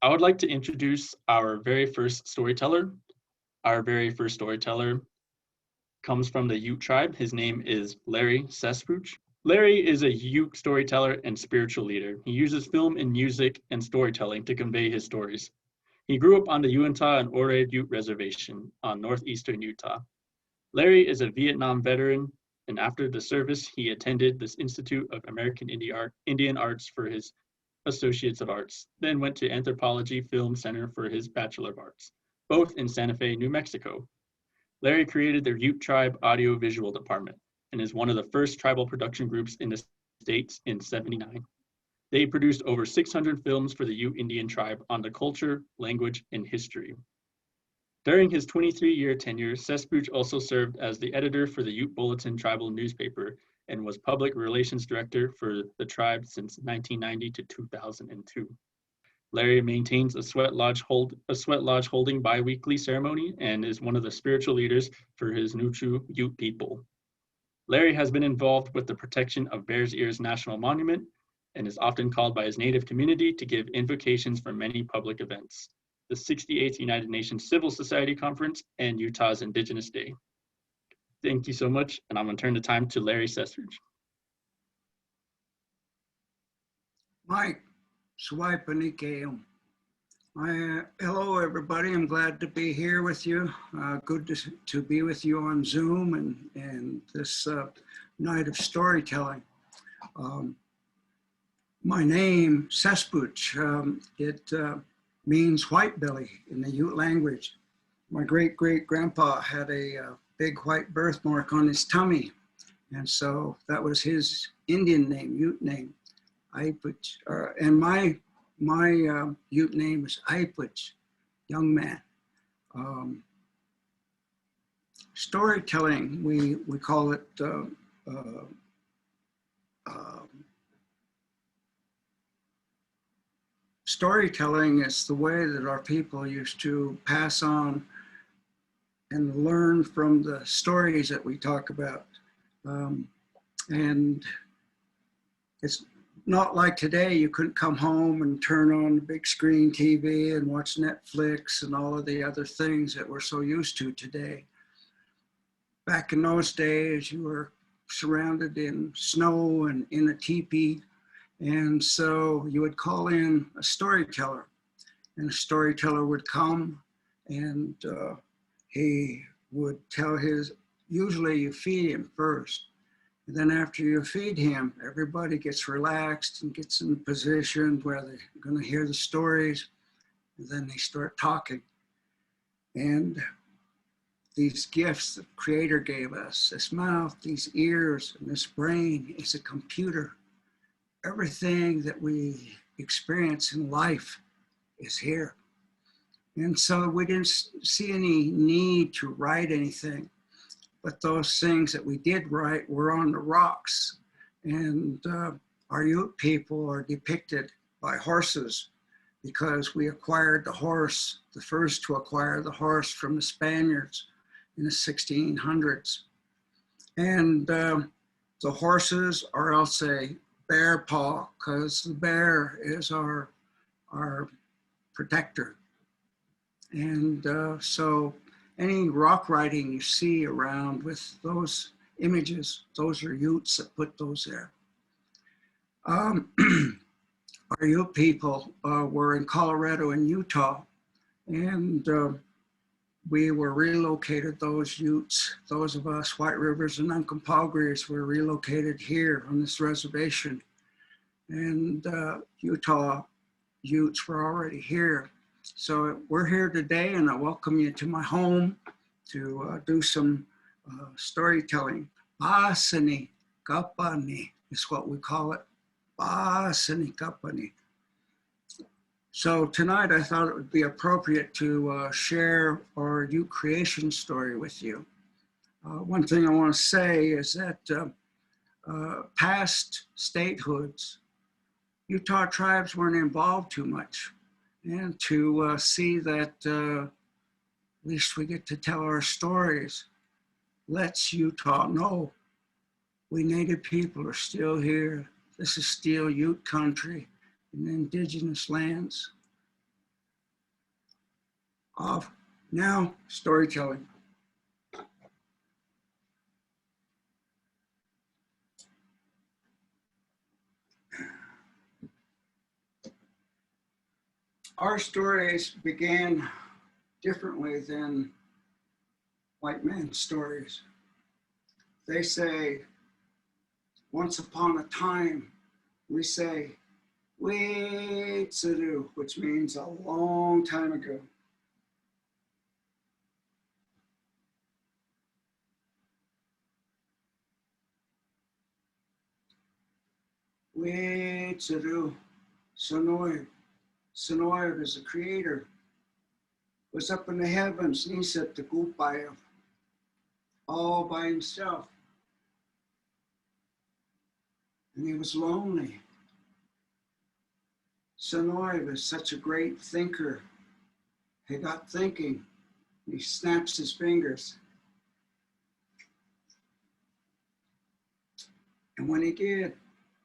I would like to introduce our very first storyteller. Our very first storyteller comes from the Ute tribe. His name is Larry Cesspooch. Larry is a Ute storyteller and spiritual leader. He uses film and music and storytelling to convey his stories. He grew up on the Uintah and Ouray Ute Reservation on northeastern Utah. Larry is a Vietnam veteran, and after the service, he attended the Institute of American Indian Arts for his Associates of Arts, then went to Anthropology Film Center for his Bachelor of Arts, both in Santa Fe, New Mexico. Larry created the Ute Tribe Audio-Visual Department and is one of the first tribal production groups in the States in '79. They produced over 600 films for the Ute Indian tribe on the culture, language, and history. During his 23-year tenure, Cesspooch also served as the editor for the Ute Bulletin tribal newspaper and was public relations director for the tribe since 1990 to 2002. Larry maintains a sweat lodge holding bi-weekly ceremony and is one of the spiritual leaders for his Nuchu Ute people. Larry has been involved with the protection of Bears Ears National Monument and is often called by his native community to give invocations for many public events, the 68th United Nations Civil Society Conference and Utah's Indigenous Day. Thank you so much, and I'm going to turn the time to Larry Cesspooch. Mike, hello everybody, I'm glad to be here with you. Good to be with you on Zoom and this night of storytelling. My name, Cesspooch, it means white belly in the Ute language. My great-great-grandpa had a big white birthmark on his tummy, and so that was his Indian name, Ute name. And my Ute name is Aipuch, young man. Storytelling, we call it storytelling is the way that our people used to pass on and learn from the stories that we talk about. And it's not like today, you couldn't come home and turn on the big screen TV and watch Netflix and all of the other things that we're so used to today. Back in those days, you were surrounded in snow and in a teepee. And so you would call in a storyteller, and a storyteller would come and he would tell usually you feed him first. And then after you feed him, everybody gets relaxed and gets in a position where they're going to hear the stories, and then they start talking. And these gifts the Creator gave us, this mouth, these ears, and this brain is a computer. Everything that we experience in life is here. And so we didn't see any need to write anything. But those things that we did write were on the rocks. And our Ute people are depicted by horses because we acquired the horse, the first to acquire the horse from the Spaniards in the 1600s. And the horses are also bear paw, because the bear is our protector. And so any rock writing you see around with those images, those are Utes that put those there. Our Ute people were in Colorado and Utah, and we were relocated, those Utes, those of us, White Rivers and Uncompahgres, were relocated here on this reservation. And Utah Utes were already here. So we're here today, and I welcome you to my home to do some storytelling. Basani kapani is what we call it. Basani kapani. So tonight I thought it would be appropriate to share our Ute creation story with you. One thing I want to say is that past statehoods, Utah tribes weren't involved too much. And to see that at least we get to tell our stories lets Utah know we Native people are still here. This is still Ute country in the indigenous lands. of now storytelling. Our stories began differently than white men's stories. They say, once upon a time, we say, Weetsudu, which means a long time ago. Weetsudu, Sonoy. Sonoy is the creator. Was up in the heavens, and he said to Gupaya, all by himself. And he was lonely. Sonoy was such a great thinker. He got thinking. He snaps his fingers. And when he did,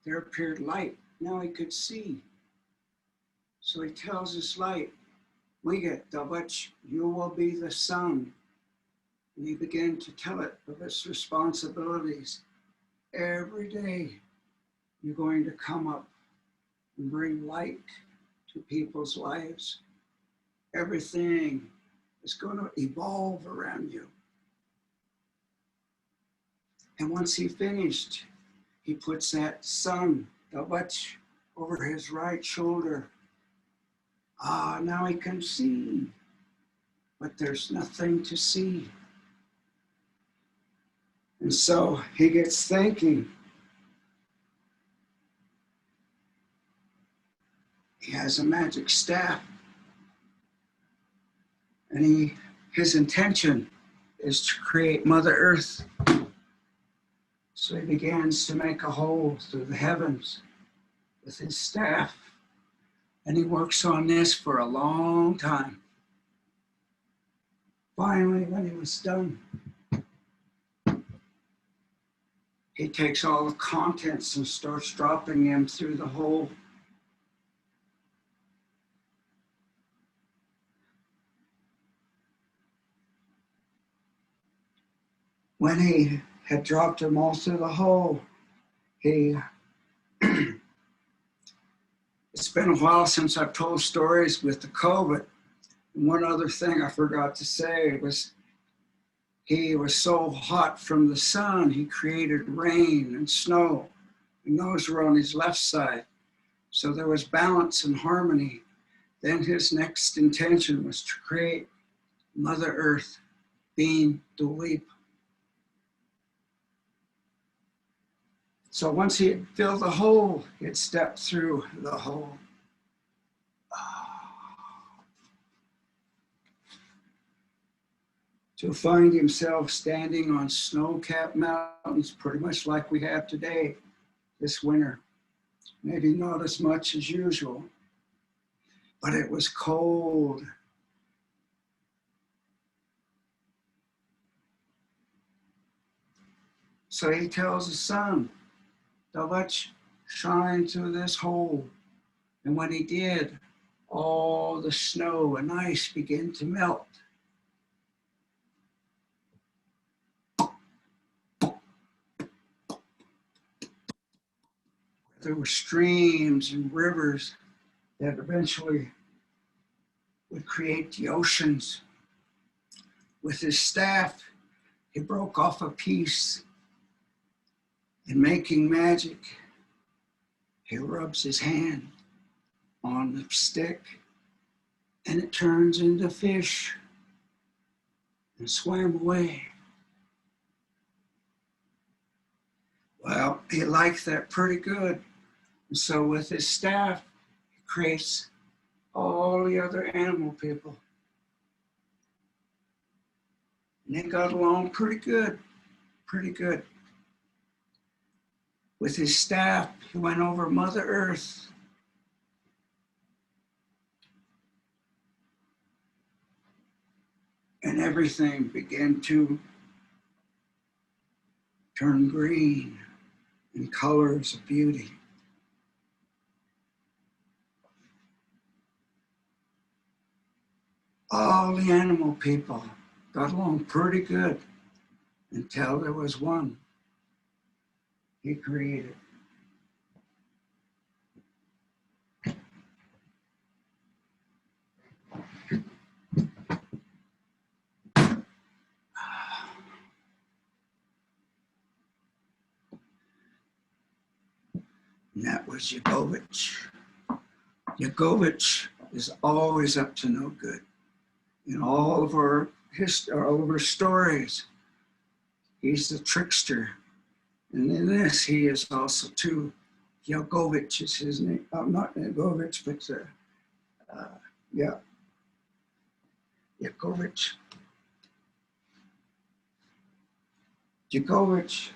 there appeared light. Now he could see. So he tells his light, we get Davach, you will be the sun. And he began to tell it of its responsibilities. Every day, you're going to come up and bring light to people's lives. Everything is going to evolve around you. And once he finished, he puts that sun, Davach, over his right shoulder. Now he can see, but there's nothing to see. And so he gets thinking. He has a magic staff. And his intention is to create Mother Earth. So he begins to make a hole through the heavens with his staff. And he works on this for a long time. Finally, when he was done, he takes all the contents and starts dropping them through the hole. When he had dropped them all through the hole, it's been a while since I've told stories with the COVID. And one other thing I forgot to say was he was so hot from the sun, he created rain and snow, and those were on his left side. So there was balance and harmony. Then his next intention was to create Mother Earth, being Dulip. So once he had filled the hole, he had stepped through the hole. To find himself standing on snow-capped mountains, pretty much like we have today this winter. Maybe not as much as usual, but it was cold. So he tells the sun, Davach, shine through this hole. And when he did, all the snow and ice began to melt. There were streams and rivers that eventually would create the oceans. With his staff, he broke off a piece. And making magic, he rubs his hand on the stick and it turns into fish and swam away. Well, he liked that pretty good. And so with his staff, he creates all the other animal people. And they got along pretty good, pretty good. With his staff, he went over Mother Earth. And everything began to turn green in colors of beauty. All the animal people got along pretty good until there was one he created. And that was Yakovich. Yakovich is always up to no good. In all of our all of our stories, he's the trickster. And in this, he is also too. Yakovich is his name. Not Yakovich, but yeah, Yakovich. Yakovich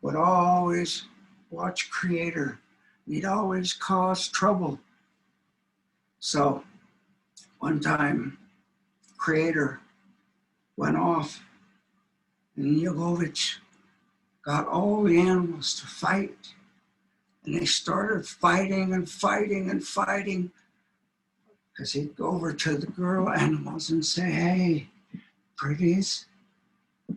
would always watch Creator. He'd always cause trouble. So one time, Creator went off, and Yakovich got all the animals to fight. And they started fighting and fighting and fighting, because he'd go over to the girl animals and say, "Hey, pretties,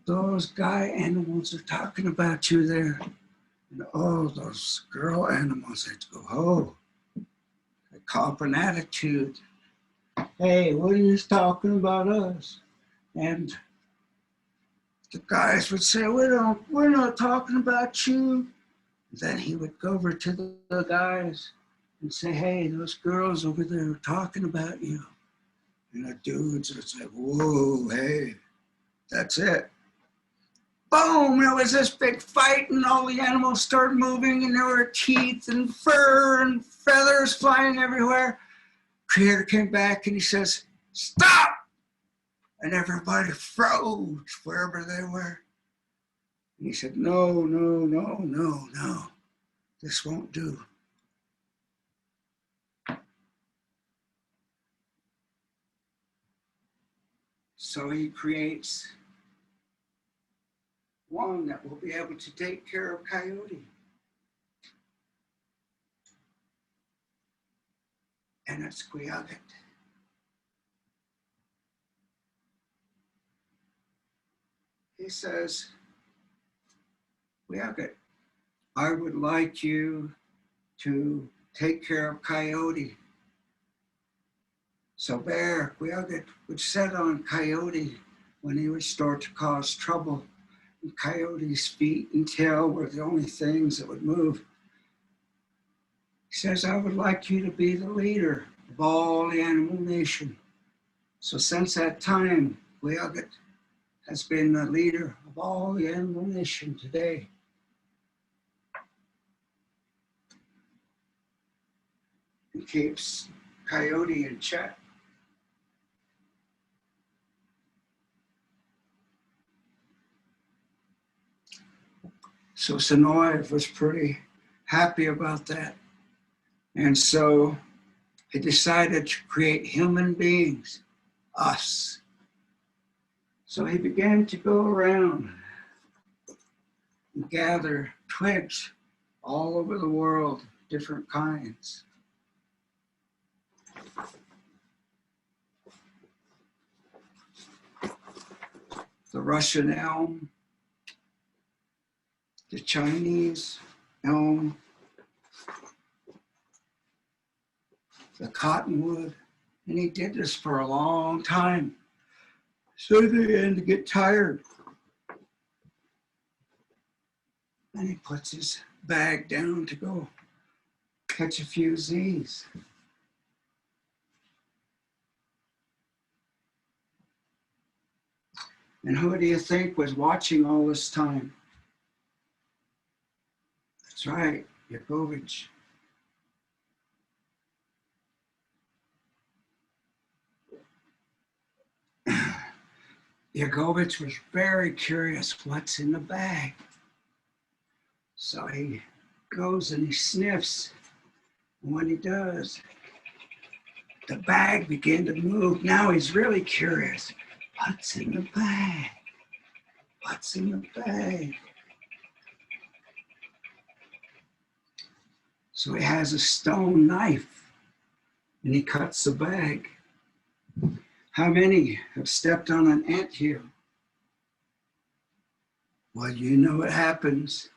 those guy animals are talking about you there." And oh, those girl animals, they'd go, "Oh," they cop an attitude. "Hey, what are you talking about us?" And the guys would say, we're not talking about you." Then he would go over to the guys and say, "Hey, those girls over there are talking about you." And the dudes would say, "Whoa, hey, that's it." Boom, there was this big fight, and all the animals started moving, and there were teeth and fur and feathers flying everywhere. Creator came back and he says, "Stop!" And everybody froze wherever they were. And he said, "No, no, no, no, no. This won't do." So he creates one that will be able to take care of Coyote. And it's Quiaget. He says, "Quiaget, I would like you to take care of Coyote." So Bear, Quiaget, would set on Coyote when he would start to cause trouble. And Coyote's feet and tail were the only things that would move. He says, "I would like you to be the leader of all the animal nation." So since that time, Quiaget has been the leader of all the animal nation today. He keeps Coyote in check. So Sonoy was pretty happy about that. And so he decided to create human beings, us. So he began to go around and gather twigs all over the world, different kinds. The Russian elm, the Chinese elm, the cottonwood, and he did this for a long time. So they began to get tired. And he puts his bag down to go catch a few Z's. And who do you think was watching all this time? That's right, Yakovich. Yakovich was very curious what's in the bag. So he goes and he sniffs. And when he does, the bag began to move. Now he's really curious. What's in the bag? What's in the bag? So he has a stone knife and he cuts the bag. How many have stepped on an anthill? Well, you know what happens.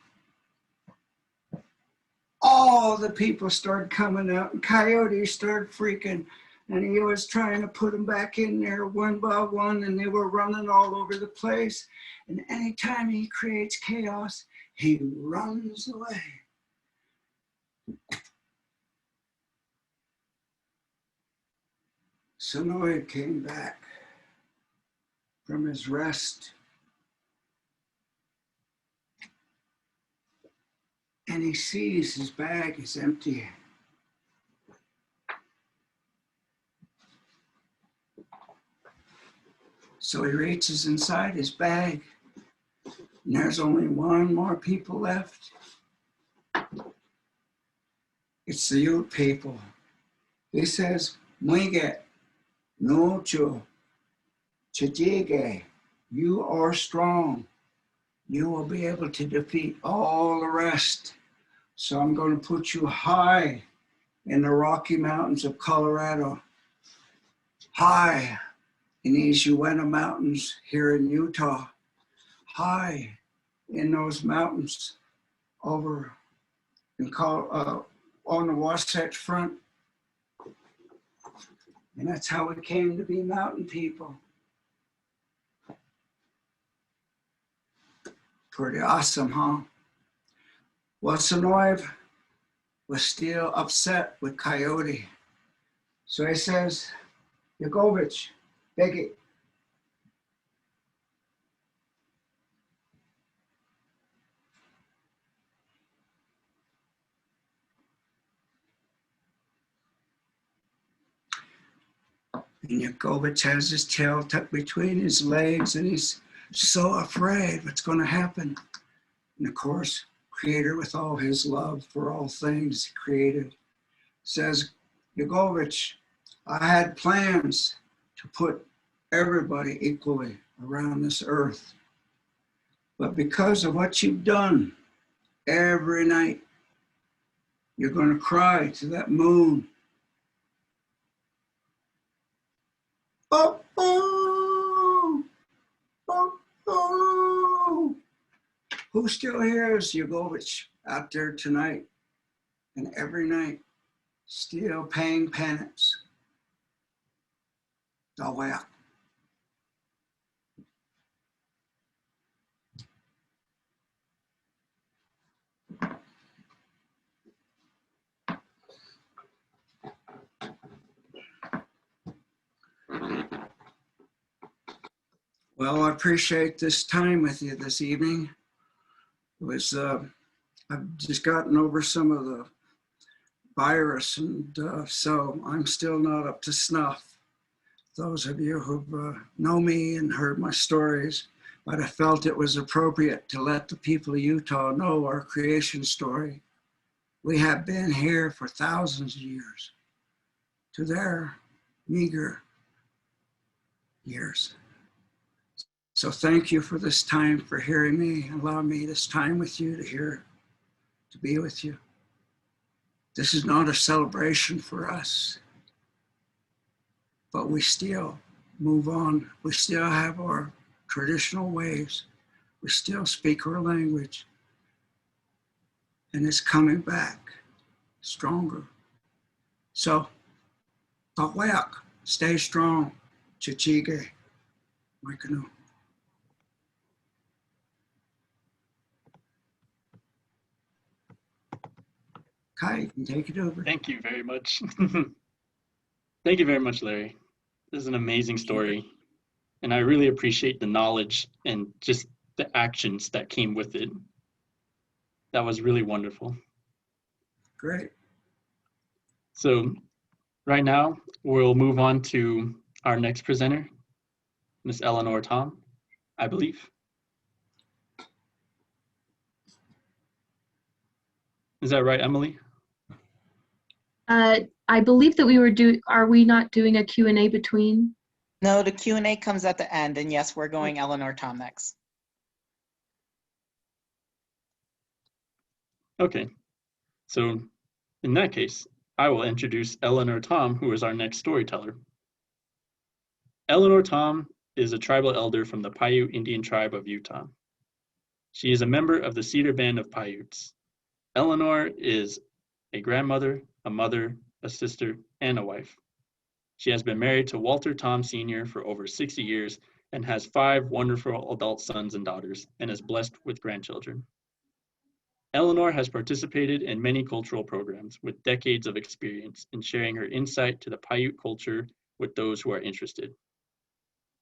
All the people started coming out, and Coyote started freaking, and he was trying to put them back in there one by one, and they were running all over the place. And anytime he creates chaos, he runs away. Sonoy came back from his rest, and he sees his bag is empty. So he reaches inside his bag, and there's only one more people left. It's the Ute people. He says, Mwige, Nocho, Chajige, you are strong. You will be able to defeat all the rest. So I'm going to put you high in the Rocky Mountains of Colorado, high in these Uinta Mountains here in Utah, high in those mountains over in on the Wasatch Front. And that's how we came to be mountain people. Pretty awesome, huh? Well, Sonoy was still upset with Coyote. So he says, Yagovich, Beggy. And Yagovich has his tail tucked between his legs, and he's so afraid what's going to happen. And of course, Creator, with all his love for all things created, says, Yagovich, I had plans to put everybody equally around this earth. But because of what you've done, every night you're going to cry to that moon. Oh, oh, oh, oh. Who still hears Yagovich out there tonight and every night, still paying penance? Oh, well. Well, I appreciate this time with you this evening. It was, I've just gotten over some of the virus, and so I'm still not up to snuff. Those of you who know me and heard my stories, but I felt it was appropriate to let the people of Utah know our creation story. We have been here for thousands of years, to their meager years. So thank you for this time, for hearing me, and allowing me this time with you to be with you. This is not a celebration for us, but we still move on. We still have our traditional ways. We still speak our language, and it's coming back stronger. So, Tawayak, stay strong. Chichige, Maikanu. Kai, you can take it over. Thank you very much. Thank you very much, Larry. This is an amazing story. And I really appreciate the knowledge and just the actions that came with it. That was really wonderful. Great. So right now, we'll move on to our next presenter, Miss Eleanor Tom, I believe. Is that right, Emily? I believe that are we not doing a Q&A between? No, the Q&A comes at the end, and yes, we're going Eleanor Tom next. Okay, so in that case, I will introduce Eleanor Tom, who is our next storyteller. Eleanor Tom is a tribal elder from the Paiute Indian tribe of Utah. She is a member of the Cedar Band of Paiutes. Eleanor is a grandmother, a mother, a sister, and a wife. She has been married to Walter Tom Sr. for over 60 years and has 5 wonderful adult sons and daughters and is blessed with grandchildren. Eleanor has participated in many cultural programs with decades of experience in sharing her insight to the Paiute culture with those who are interested.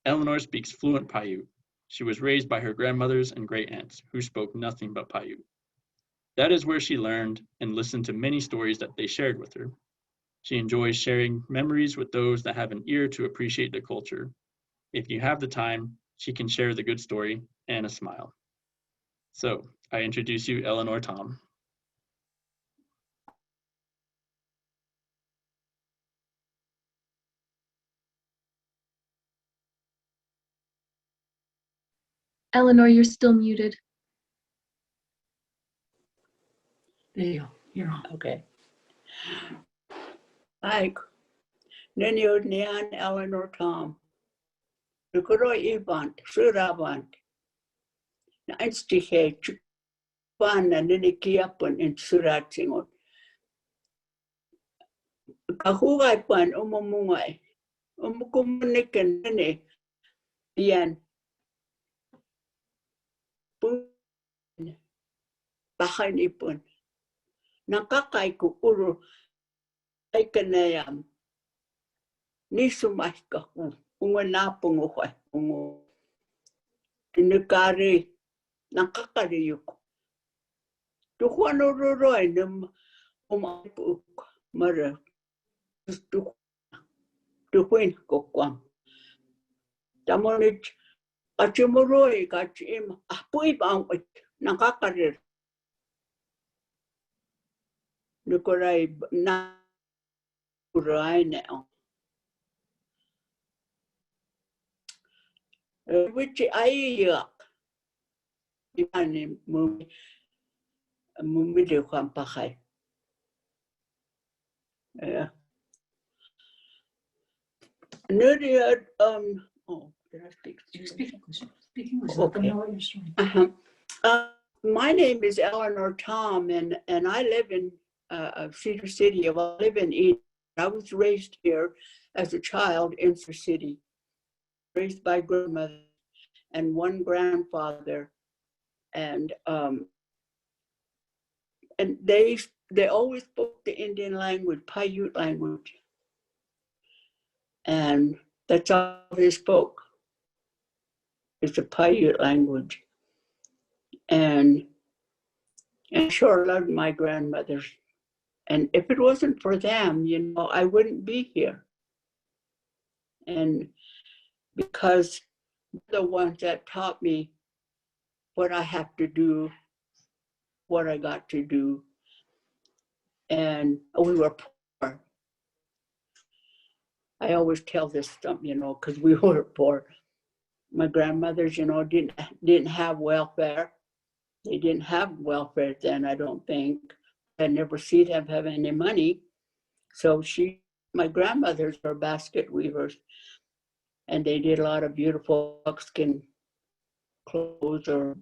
Eleanor speaks fluent Paiute. She was raised by her grandmothers and great aunts who spoke nothing but Paiute. That is where she learned and listened to many stories that they shared with her. She enjoys sharing memories with those that have an ear to appreciate the culture. If you have the time, she can share the good story and a smile. So, I introduce you Eleanor Tom. Eleanor, you're still muted. There you go. You're on. Okay. Hi. Nanyod Nian Eleanor Tom. Lukuro Ibant, Surabant. Einstiche, Chupana, Ninikiapan in Suratsingot. Kahugai Pan, Umumungai. Umukumunikan Nini. Yan. Pun. Bahan Ipun. Nakakai ku uru. Ay kanayam. Nisumay ka ku. Unganapong ukay. Inukari. Nakakariyuk. Tukuan ururoy num umapuk. Mara. Tukuin kukwam. Tamonit. Kachumuroy. Kachim. Apuy bang. Nakakarir. Nukuray na. Uray now. Which I yak. Imani mumide kwampahay. Nuria, oh, did I speak? You speak English. Speak English. Okay. Let them know what you're saying. My name is Eleanor Tom, and I live in Cedar City. I live in Eden. I was raised here as a child in Cedar City, raised by grandmother and one grandfather, and they always spoke the Indian language, Paiute language, and that's all they spoke. It's the Paiute language, and I sure loved my grandmothers. And if it wasn't for them, I wouldn't be here. And because they're the ones that taught me what I have to do, what I got to do. And we were poor. I always tell this stuff, because we were poor. My grandmothers, didn't have welfare. They didn't have welfare then, I don't think. I never seen them have any money. So my grandmothers were basket weavers, and they did a lot of beautiful buckskin clothes or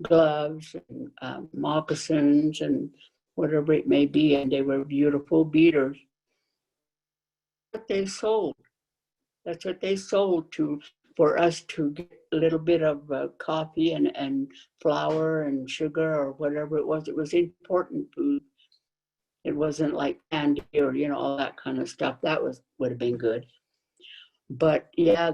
gloves and moccasins and whatever it may be, and they were beautiful beaters. What they sold. That's what they sold for us to get a little bit of coffee and flour and sugar or whatever it was. It was important food. It wasn't like candy or all that kind of stuff. That would have been good. But yeah,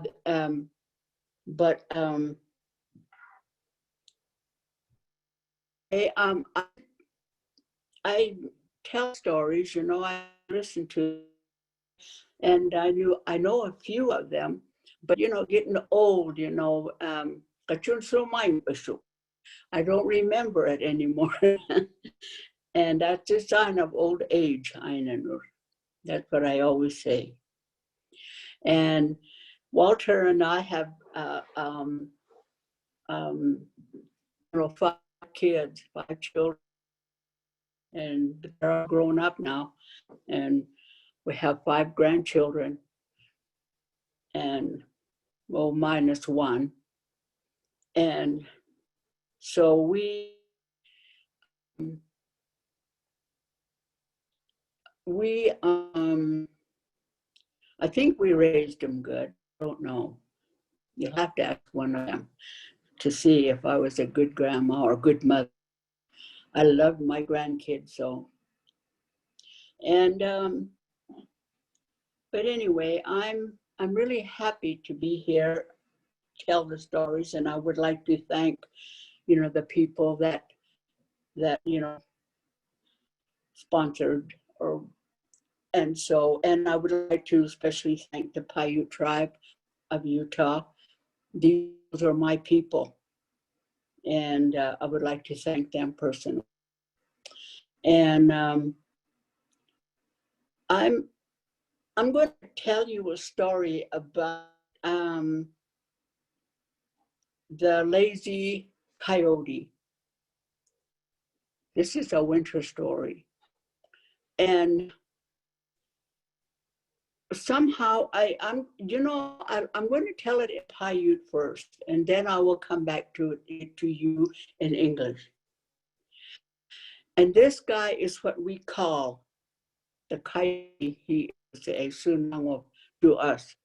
I tell stories. I listen to, and I know a few of them. But getting old, I don't remember it anymore. And that's a sign of old age, Einanur. That's what I always say. And Walter and I have 5 kids, 5 children, and they're all grown up now. And we have 5 grandchildren. and well, -1. And so I think we raised them good. I don't know. You'll have to ask one of them to see if I was a good grandma or a good mother. I loved my grandkids so. And but anyway, I'm really happy to be here, tell the stories, and I would like to thank, the people that sponsored and I would like to especially thank the Paiute tribe of Utah. These are my people, and I would like to thank them personally. And I'm going to tell you a story about the lazy coyote. This is a winter story. And somehow I'm going to tell it in Paiute first, and then I will come back to you in English. And this guy is what we call the coyote. He is a sunango to us.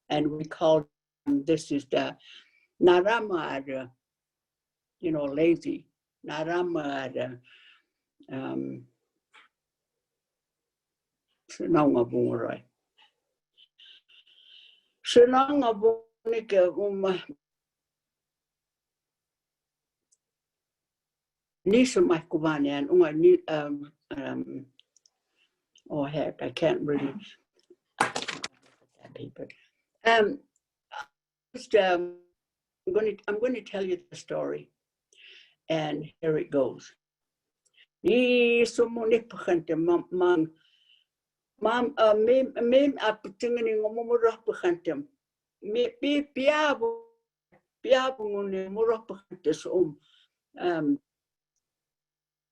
And we call him, this is the Narama, lazy. Narama, sunango bungoy. Sunango bungoy Nisa Makubanian, oh heck, I can't really that paper. I'm going to tell you the story, and here it goes. Ni sumunipakante mam mem aputingani ngomurapakante me piabu ngone murapakante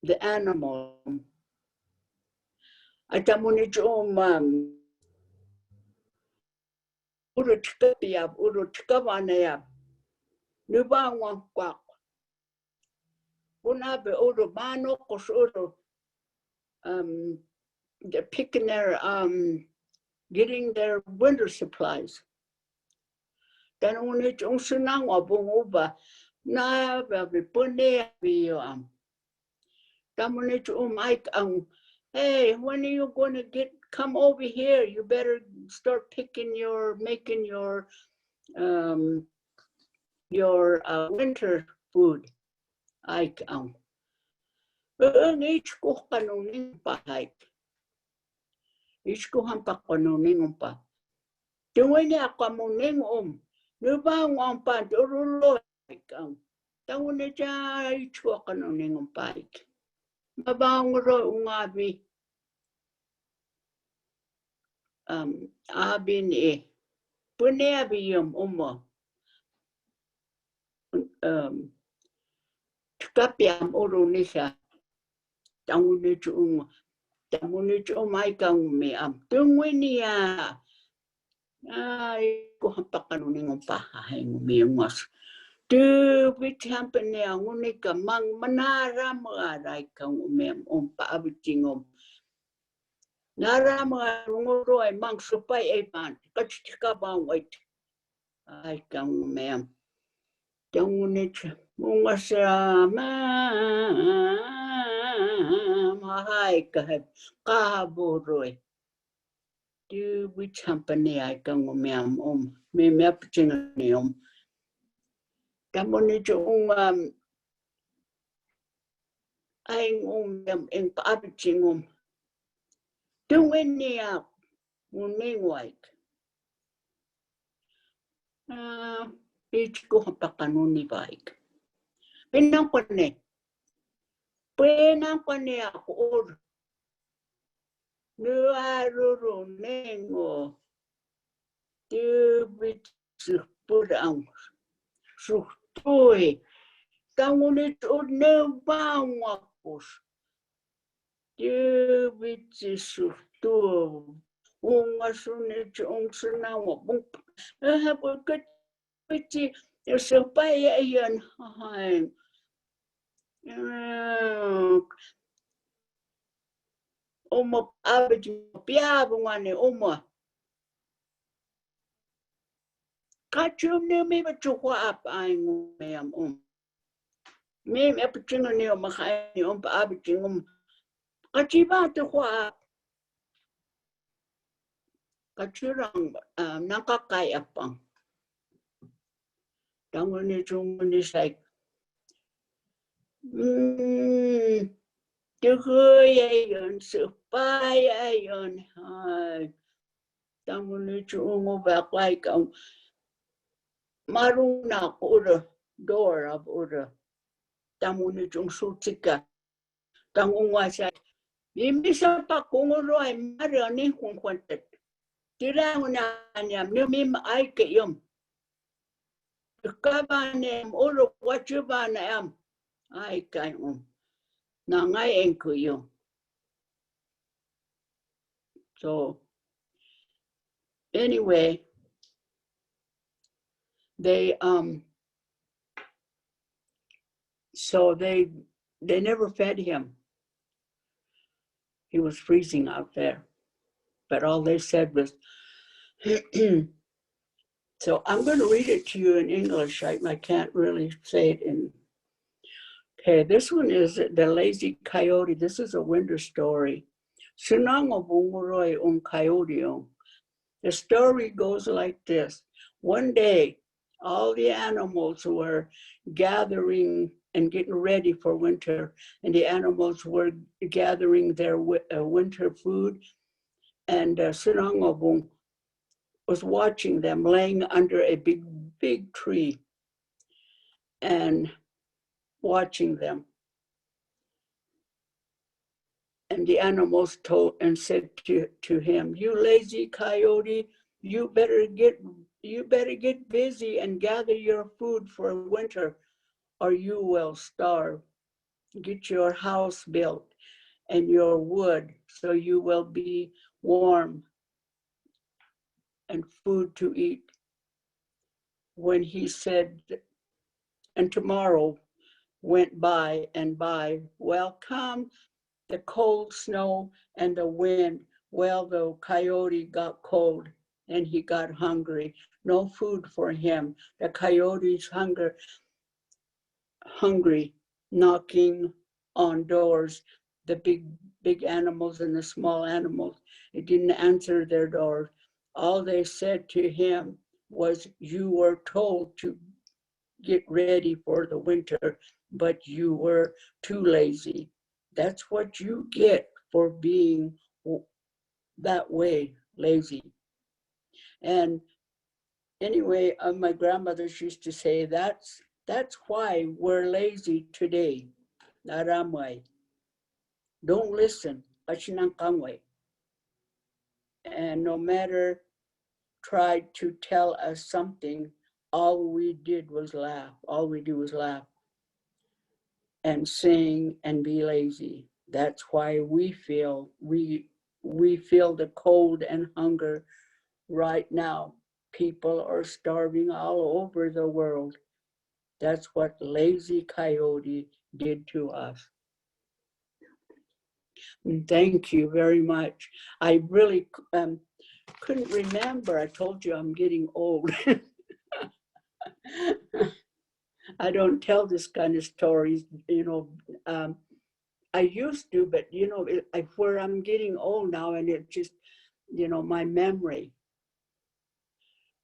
the animal. Atamuni Urutkapiab, Urutkavanayab, Nubanwan Quack. Unabe Urubano, Kosuru, they're picking their, getting their winter supplies. Then when it's Unsunangwa Bunguba, na Punea Biam. Damunich Mike, hey, when are you going to come over here? You better start making your winter food. Ike each ko kanunin pa hike. Each ko hampa kanunin pa. Tuwing ako muning Nubang pa durulo hike Tawun na dya each ko kanunin pa hike. Mabangro ungabi. Abin Puneabi Tukapiam Urunisha. Tamunichum Maikang me Tungwinia. Ay, kuhampakanuning ang pahahing umiwas. Tu withampane ang unika mang manara mga kang umem paabitingom. Nara mga nguro ay mang supay ay pan. Kachika bang wait. Ay kang umem. Tangunich mga sama. Mahay kahaburoy. Tu withampane ay kang umem me meaptingom. Kamunich ay ang paabitingom. Tungin niya muning white. Each ko hampakanuni bike. Pinang ko ako or. Nuaruro nengo. Tubit purang. Suhtoy. Tangunit o nebang wakos. Tubit suhtoy. Unga sunit ung sunawa. Porque eu seu pai é yan. Uma abdi piaba ngane uma. Kachum ne me bachukwa ap ay ngum. Me epichingo ne makay pa abdi kachiba to kwa kachurang nakakaya pang. Tango ni chung ni like Tukuyayon, supayayon, tango ni chung baklay kang maruna ura door of ura. Tango ni chung sutika. Tango wasa. Imisa pa kunguro ay marani kung kwantat. Tira na niya, numim ay kayom. Kabanem uro wachuba na am. Ay kayom. Nangay kayom. So anyway, they so they never fed him. He was freezing out there, but all they said was, so I'm going to read it to you in English. I can't really say it in. Okay, this one is The Lazy Coyote. This is a winter story. Sunango bunguroy coyote. The story goes like this. One day, all the animals were gathering and getting ready for winter, and the animals were gathering their winter food, and Sunangobung was watching them laying under a big tree and watching them. And the animals told and said to him, "You lazy coyote, you better get busy and gather your food for winter, or you will starve. Get your house built and your wood so you will be warm and food to eat." When he said, and tomorrow went by and by, well, come the cold snow and the wind. Well, the coyote got cold and he got hungry. No food for him. The coyote's hungry, knocking on doors, the big animals and the small animals. It didn't answer their doors. All they said to him was, "You were told to get ready for the winter, but you were too lazy. That's what you get for being that way, lazy." And anyway, my grandmothers used to say, that's why we're lazy today. Naramay. Don't listen. And no matter tried to tell us something, all we did was laugh. All we do was laugh and sing and be lazy. That's why we feel the cold and hunger right now. People are starving all over the world. That's what lazy coyote did to us. And thank you very much. I really couldn't remember. I told you I'm getting old. I don't tell this kind of stories, I used to, but where I'm getting old now, and it just, my memory.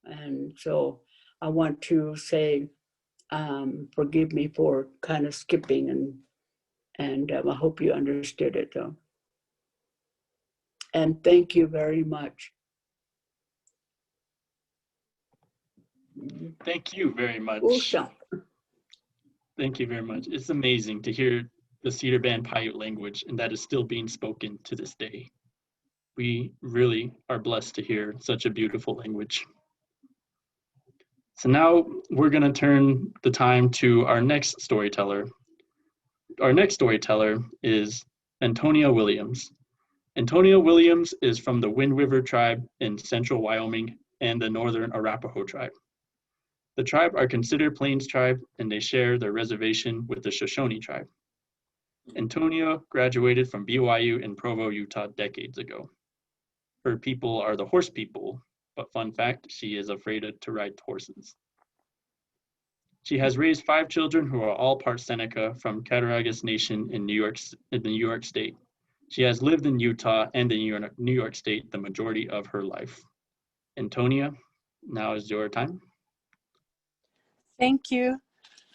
And so I want to say, forgive me for kind of skipping, and I hope you understood it though. And thank you very much. Thank you very much. Usha. Thank you very much. It's amazing to hear the Cedar Band Paiute language, and that is still being spoken to this day. We really are blessed to hear such a beautiful language. So now we're going to turn the time to our next storyteller. Our next storyteller is Antonia Williams. Antonia Williams is from the Wind River tribe in central Wyoming, and the Northern Arapaho tribe. The tribe are considered Plains tribe, and they share their reservation with the Shoshone tribe. Antonia graduated from BYU in Provo, Utah decades ago. Her people are the horse people, but fun fact, she is afraid to ride horses. She has raised 5 children who are all part Seneca from Cattaraugus Nation in the New York State. She has lived in Utah and in New York State the majority of her life. Antonia, now is your time. Thank you.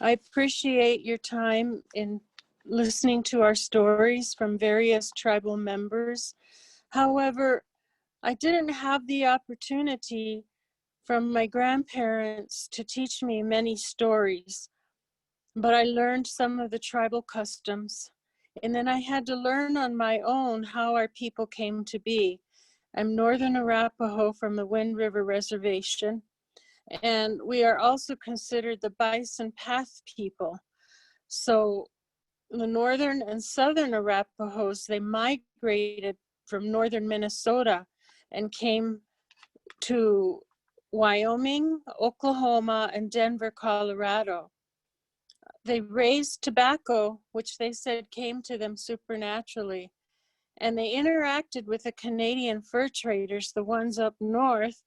I appreciate your time in listening to our stories from various tribal members. However, I didn't have the opportunity from my grandparents to teach me many stories, but I learned some of the tribal customs, and then I had to learn on my own how our people came to be. I'm Northern Arapaho from the Wind River Reservation, and we are also considered the Bison Path people. So the Northern and Southern Arapahos, they migrated from northern Minnesota and came to Wyoming, Oklahoma, and Denver, Colorado. They raised tobacco, which they said came to them supernaturally. And they interacted with the Canadian fur traders, the ones up north,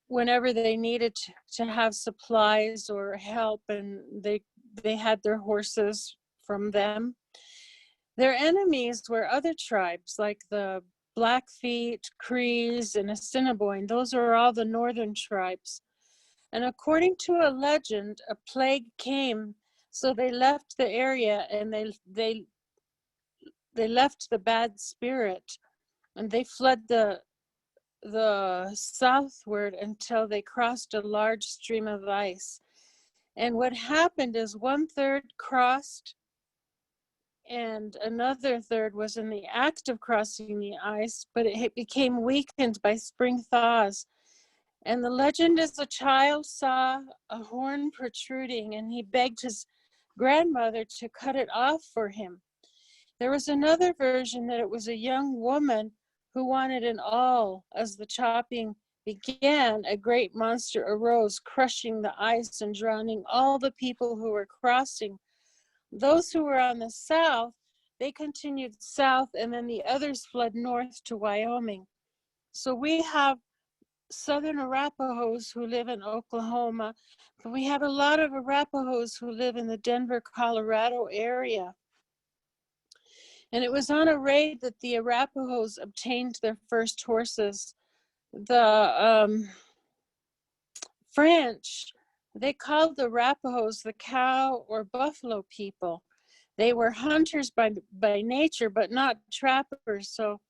whenever they needed to have supplies or help, and they had their horses from them. Their enemies were other tribes like the Blackfeet, Crees, and Assiniboine. Those are all the northern tribes. And according to a legend, a plague came, so they left the area, and they left the bad spirit, and they fled the southward until they crossed a large stream of ice. And what happened is 1/3 crossed, and another third was in the act of crossing the ice, but it became weakened by spring thaws. And the legend is a child saw a horn protruding, and he begged his grandmother to cut it off for him. There was another version that it was a young woman who wanted an awl. As the chopping began, a great monster arose, crushing the ice and drowning all the people who were crossing. Those who were on the south, they continued south, and then the others fled north to Wyoming. So we have Southern Arapahos who live in Oklahoma, but we have a lot of Arapahos who live in the Denver, Colorado area. And it was on a raid that the Arapahos obtained their first horses. The French, they called the Arapahos the cow or buffalo people. They were hunters by nature, but not trappers. So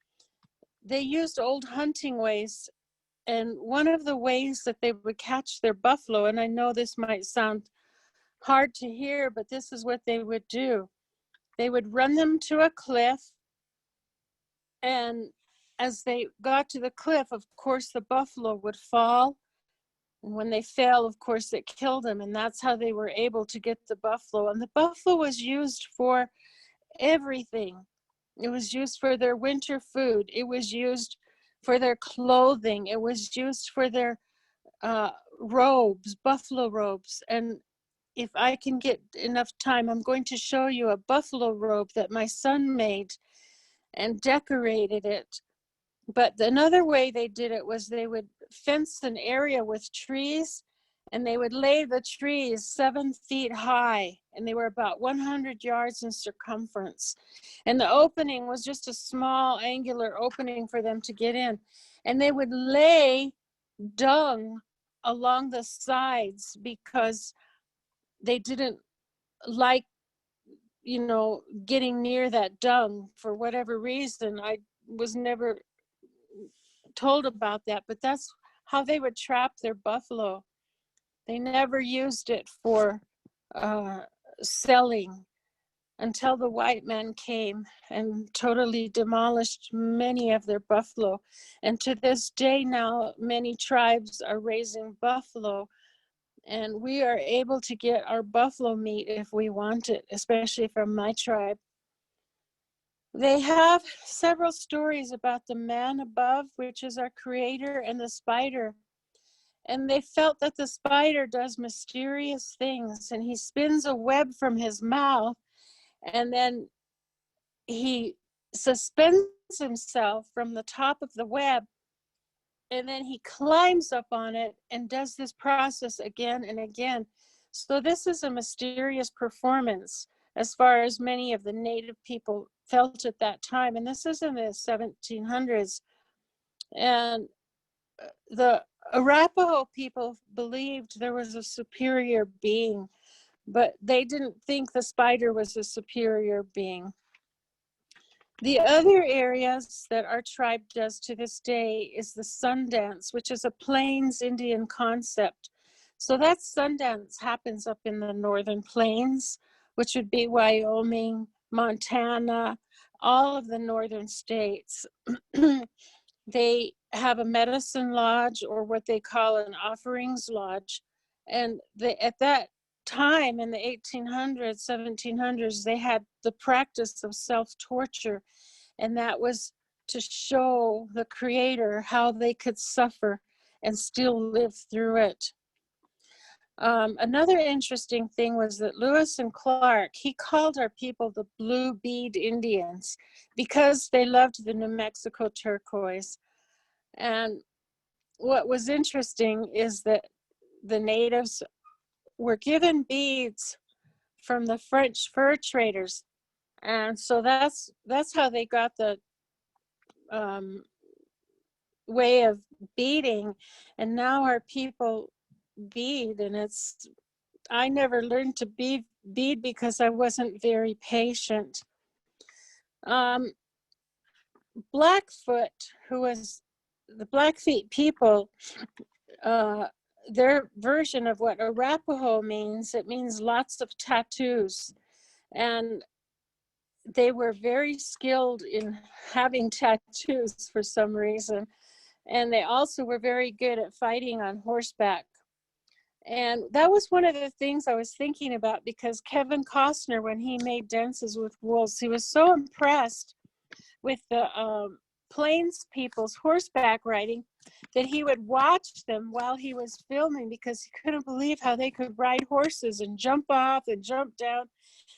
they used old hunting ways. And one of the ways that they would catch their buffalo, and I know this might sound hard to hear, but this is what they would do. They would run them to a cliff, and as they got to the cliff, of course, the buffalo would fall. And when they fell, of course, it killed them, and that's how they were able to get the buffalo. And the buffalo was used for everything. It was used for their winter food. It was used for their clothing. It was used for their robes, buffalo robes. And if I can get enough time, I'm going to show you a buffalo robe that my son made and decorated it. But another way they did it was they would fence an area with trees, and they would lay the trees 7 feet high, and they were about 100 yards in circumference. And the opening was just a small angular opening for them to get in. And they would lay dung along the sides because they didn't like, getting near that dung for whatever reason. I was never told about that, but that's how they would trap their buffalo. They never used it for selling until the white man came and totally demolished many of their buffalo. And to this day now, many tribes are raising buffalo, and we are able to get our buffalo meat if we want it, especially from my tribe. They have several stories about the man above, which is our creator, and the spider. And they felt that the spider does mysterious things, and he spins a web from his mouth, and then he suspends himself from the top of the web, and then he climbs up on it and does this process again and again. So this is a mysterious performance as far as many of the native people felt at that time. And this is in the 1700s. And the Arapaho people believed there was a superior being, but they didn't think the spider was a superior being. The other areas that our tribe does to this day is the Sundance, which is a Plains Indian concept. So that Sundance happens up in the Northern Plains, which would be Wyoming, Montana, all of the northern states. They have a medicine lodge, or what they call an offerings lodge. And at that time in the 1800s, 1700s, they had the practice of self-torture, and that was to show the creator how they could suffer and still live through it. Another interesting thing was that Lewis and Clark, he called our people the Blue Bead Indians because they loved the New Mexico turquoise. And what was interesting is that the natives were given beads from the French fur traders. And so that's how they got the way of beading. And now our people bead, and I never learned to bead because I wasn't very patient. Blackfoot, who was the Blackfeet people, their version of what Arapaho means, it means lots of tattoos. And they were very skilled in having tattoos for some reason. And they also were very good at fighting on horseback. And that was one of the things I was thinking about, because Kevin Costner, when he made Dances with Wolves, he was so impressed with the Plains people's horseback riding that he would watch them while he was filming, because he couldn't believe how they could ride horses and jump off and jump down.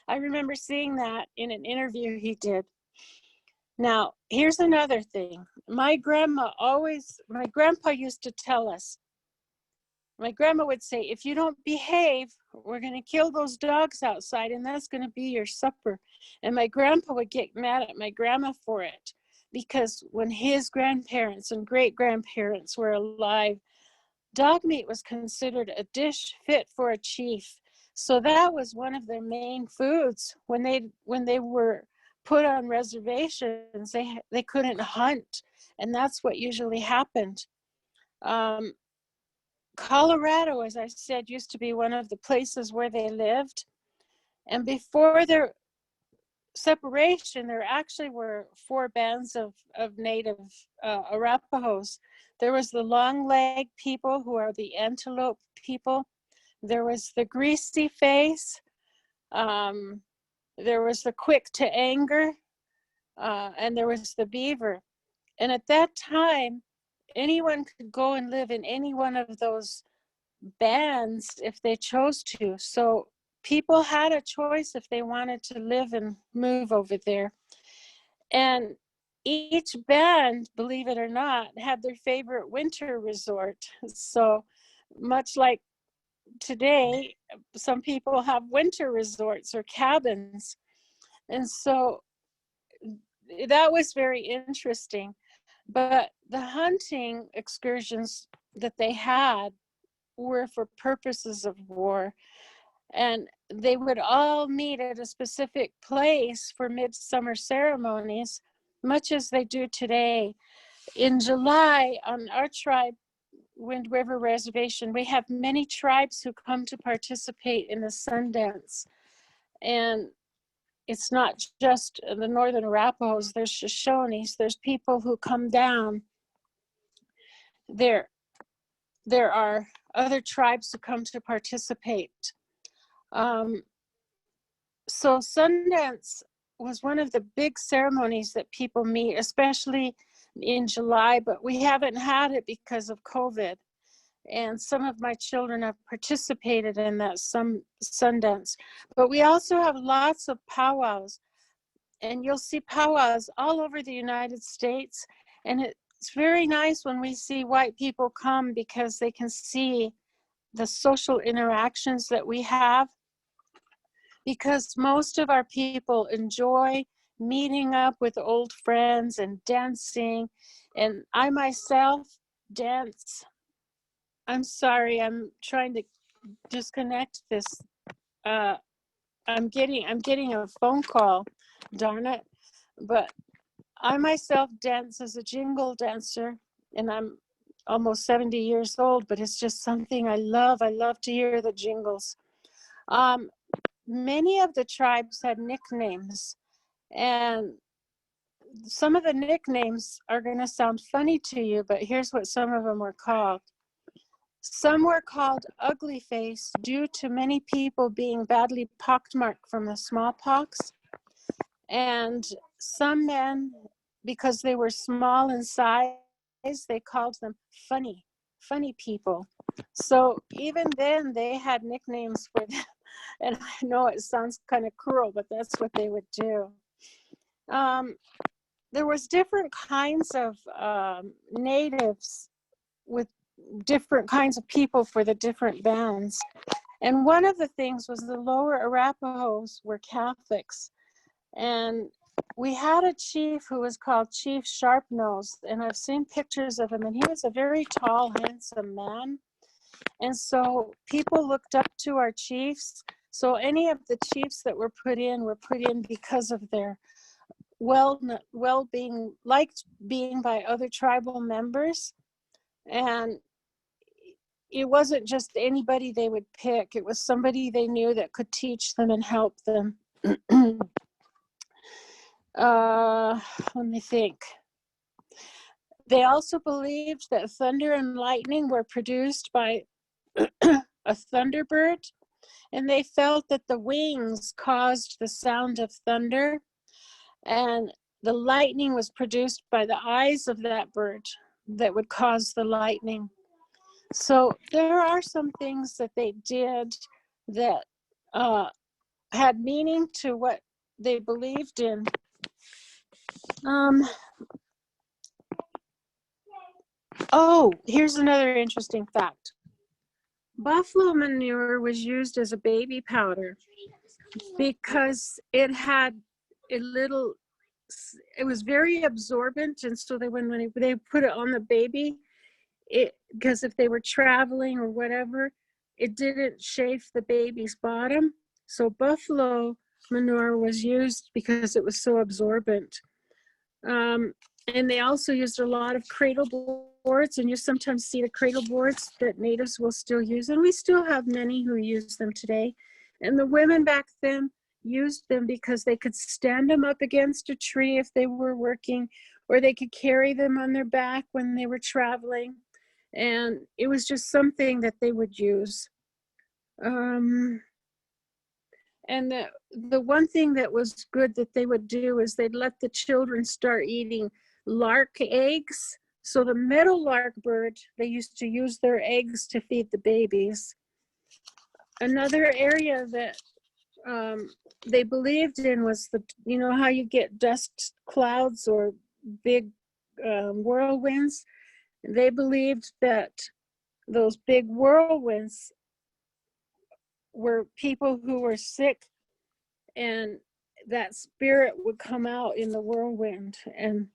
I remember seeing that in an interview he did. Now, here's another thing. My grandpa used to tell us, my grandma would say, if you don't behave, we're going to kill those dogs outside, and that's going to be your supper. And my grandpa would get mad at my grandma for it, because when his grandparents and great-grandparents were alive, dog meat was considered a dish fit for a chief. So that was one of their main foods. When they were put on reservations, they couldn't hunt, and that's what usually happened. Colorado, as I said, used to be one of the places where they lived. And before their separation, there actually were 4 bands of native Arapahos. There was the long leg people, who are the antelope people. There was the greasy face. There was the quick to anger. And there was the beaver. And at that time, anyone could go and live in any one of those bands if they chose to. So people had a choice if they wanted to live and move over there. And each band, believe it or not, had their favorite winter resort. So much like today, some people have winter resorts or cabins. And so that was very interesting. But the hunting excursions that they had were for purposes of war. And they would all meet at a specific place for midsummer ceremonies, much as they do today. In July, on our tribe, Wind River Reservation, we have many tribes who come to participate in the Sundance. And it's not just the Northern Arapahos, there's Shoshones, there's people who come down. There are other tribes who come to participate. So Sundance was one of the big ceremonies that people meet, especially in July, but we haven't had it because of COVID. And some of my children have participated in that Sundance. But we also have lots of powwows, and you'll see powwows all over the United States. And it's very nice when we see white people come because they can see the social interactions that we have, because most of our people enjoy meeting up with old friends and dancing. And I myself dance. I'm sorry, I'm trying to disconnect this. I'm getting a phone call, darn it. But I myself dance as a jingle dancer, and I'm almost 70 years old, but it's just something I love. I love to hear the jingles. Many of the tribes had nicknames, and some of the nicknames are going to sound funny to you, but here's what some of them were called. Some were called Ugly Face due to many people being badly pockmarked from the smallpox. And some men, because they were small in size, they called them funny people. So even then they had nicknames for them. And I know it sounds kind of cruel, but that's what they would do. There was different kinds of natives with different kinds of people for the different bands. And one of the things was the lower Arapahos were Catholics. And we had a chief who was called Chief Sharpnose, and I've seen pictures of him, and he was a very tall, handsome man. And so people looked up to our chiefs. So any of the chiefs that were put in because of their well-being, liked being by other tribal members. And it wasn't just anybody they would pick. It was somebody they knew that could teach them and help them. Let me think. They also believed that thunder and lightning were produced by a thunderbird, and they felt that the wings caused the sound of thunder, and the lightning was produced by the eyes of that bird that would cause the lightning. So there are some things that they did that had meaning to what they believed in. Oh, here's another interesting fact. Buffalo manure was used as a baby powder because it had it was very absorbent, and so when they put it on the baby, because if they were traveling or whatever, it didn't chafe the baby's bottom. So buffalo manure was used because it was so absorbent. And they also used a lot of cradle boards, and you sometimes see the cradle boards that natives will still use, and we still have many who use them today. And the women back then used them because they could stand them up against a tree if they were working, or they could carry them on their back when they were traveling. And it was just something that they would use. And the one thing that was good that they would do is they'd let the children start eating lark eggs. So the meadow lark bird, they used to use their eggs to feed the babies. Another area that they believed in was you know how you get dust clouds or big whirlwinds? They believed that those big whirlwinds were people who were sick, and that spirit would come out in the whirlwind and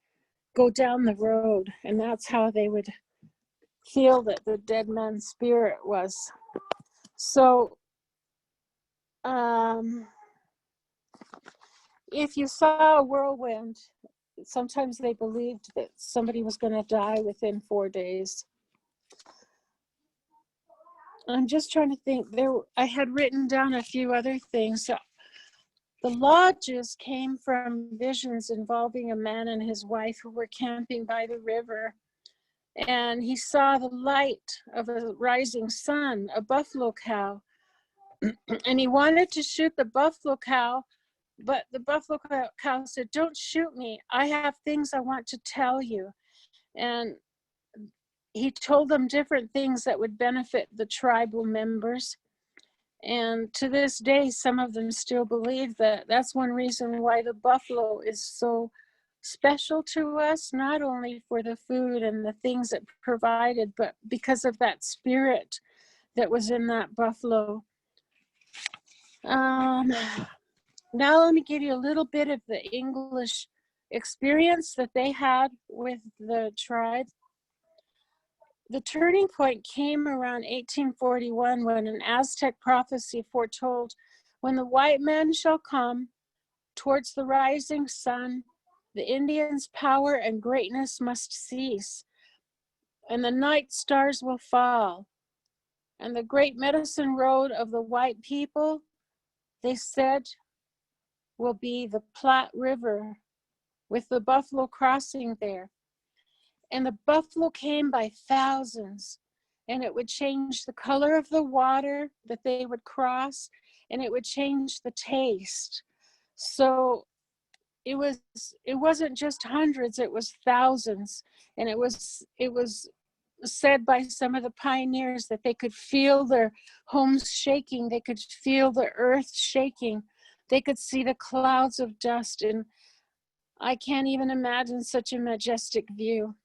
go down the road, and that's how they would feel that the dead man's spirit was. So if you saw a whirlwind, sometimes they believed that somebody was going to die within 4 days. I'm just trying to think. I had written down a few other things. The lodges came from visions involving a man and his wife who were camping by the river. And he saw the light of a rising sun, a buffalo cow. And he wanted to shoot the buffalo cow, But the buffalo cow said, "Don't shoot me. I have things I want to tell you." And he told them different things that would benefit the tribal members. And to this day, some of them still believe that that's one reason why the buffalo is so special to us, not only for the food and the things it provided, but because of that spirit that was in that buffalo. Now let me give you a little bit of the English experience that they had with the tribe. The turning point came around 1841 when an Aztec prophecy foretold, "When the white men shall come towards the rising sun, the Indians' power and greatness must cease, and the night stars will fall, and the great medicine road of the white people," they said, "will be the Platte River with the buffalo crossing there." And the buffalo came by thousands, and it would change the color of the water that they would cross, and it would change the taste. So it wasn't just hundreds, it was thousands. And it was said by some of the pioneers that they could feel their homes shaking, they could feel the earth shaking, they could see the clouds of dust, and I can't even imagine such a majestic view.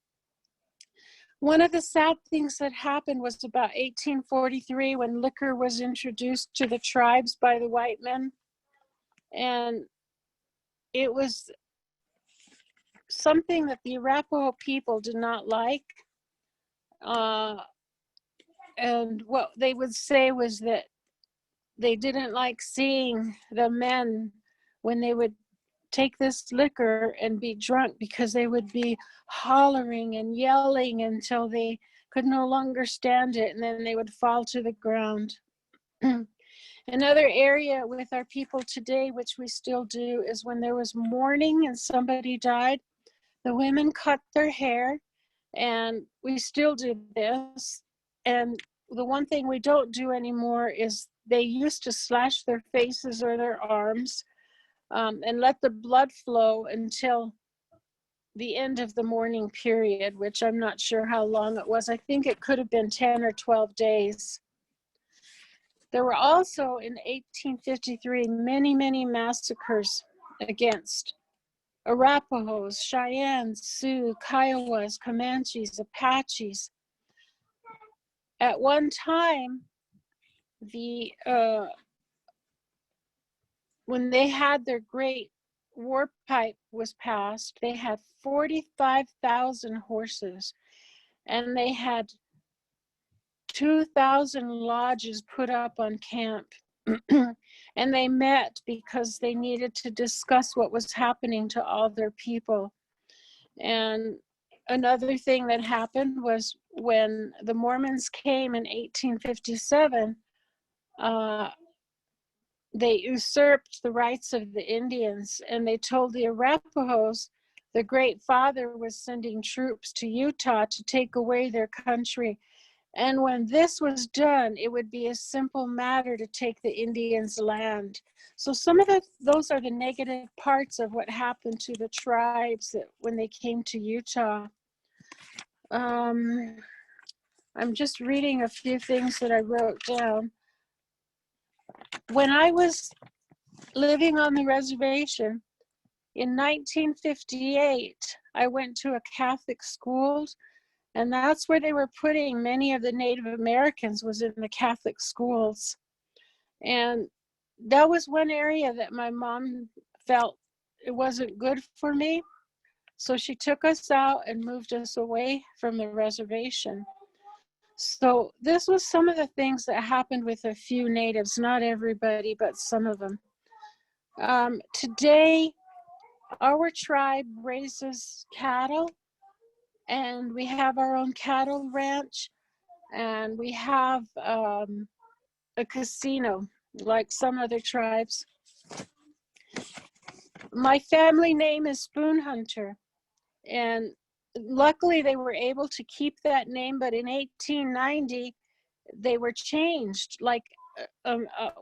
One of the sad things that happened was about 1843 when liquor was introduced to the tribes by the white men. And it was something that the Arapaho people did not like. And what they would say was that they didn't like seeing the men when they would take this liquor and be drunk, because they would be hollering and yelling until they could no longer stand it, and then they would fall to the ground. Another area with our people today, which we still do, is when there was mourning and somebody died, the women cut their hair, and we still do this. And the one thing we don't do anymore is they used to slash their faces or their arms, and let the blood flow until the end of the mourning period, which I'm not sure how long it was. I think it could have been 10 or 12 days. There were also in 1853 many, many massacres against Arapahos, Cheyennes, Sioux, Kiowas, Comanches, Apaches. At one time, when they had their great war pipe was passed, they had 45,000 horses, and they had 2,000 lodges put up on camp. And they met because they needed to discuss what was happening to all their people. And another thing that happened was when the Mormons came in 1857, they usurped the rights of the Indians, and they told the Arapahos the Great Father was sending troops to Utah to take away their country. And when this was done, it would be a simple matter to take the Indians' land. So some of those are the negative parts of what happened to the tribes when they came to Utah. I'm just reading a few things that I wrote down. When I was living on the reservation in 1958, I went to a Catholic school, and that's where they were putting many of the Native Americans, was in the Catholic schools. And that was one area that my mom felt it wasn't good for me. So she took us out and moved us away from the reservation. So this was some of the things that happened with a few natives, not everybody, but some of them. Today, our tribe raises cattle, and we have our own cattle ranch, and we have a casino like some other tribes. My family name is Spoon Hunter, and luckily they were able to keep that name, but in 1890 they were changed. Like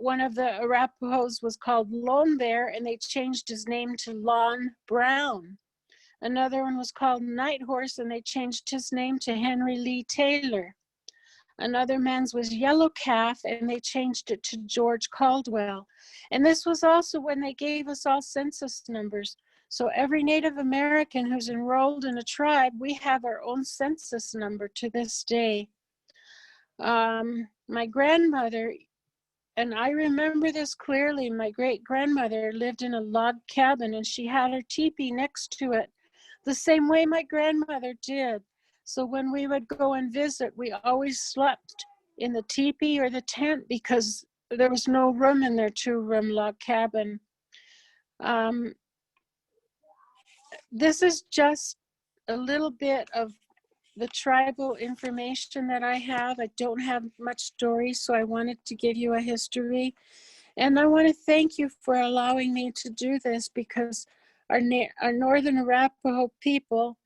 one of the Arapahos was called Lone Bear, and they changed his name to Lon Brown. Another one was called Night Horse, and they changed his name to Henry Lee Taylor. Another man's was Yellow Calf, and they changed it to George Caldwell. And this was also when they gave us all census numbers. So every Native American who's enrolled in a tribe, we have our own census number to this day. My grandmother, and I remember this clearly, my great-grandmother lived in a log cabin, and she had her teepee next to it, the same way my grandmother did. So when we would go and visit, we always slept in the teepee or the tent because there was no room in their 2-room log cabin. This is just a little bit of the tribal information that I have. I don't have much story, so I wanted to give you a history. And I want to thank you for allowing me to do this, because our Northern Arapaho people,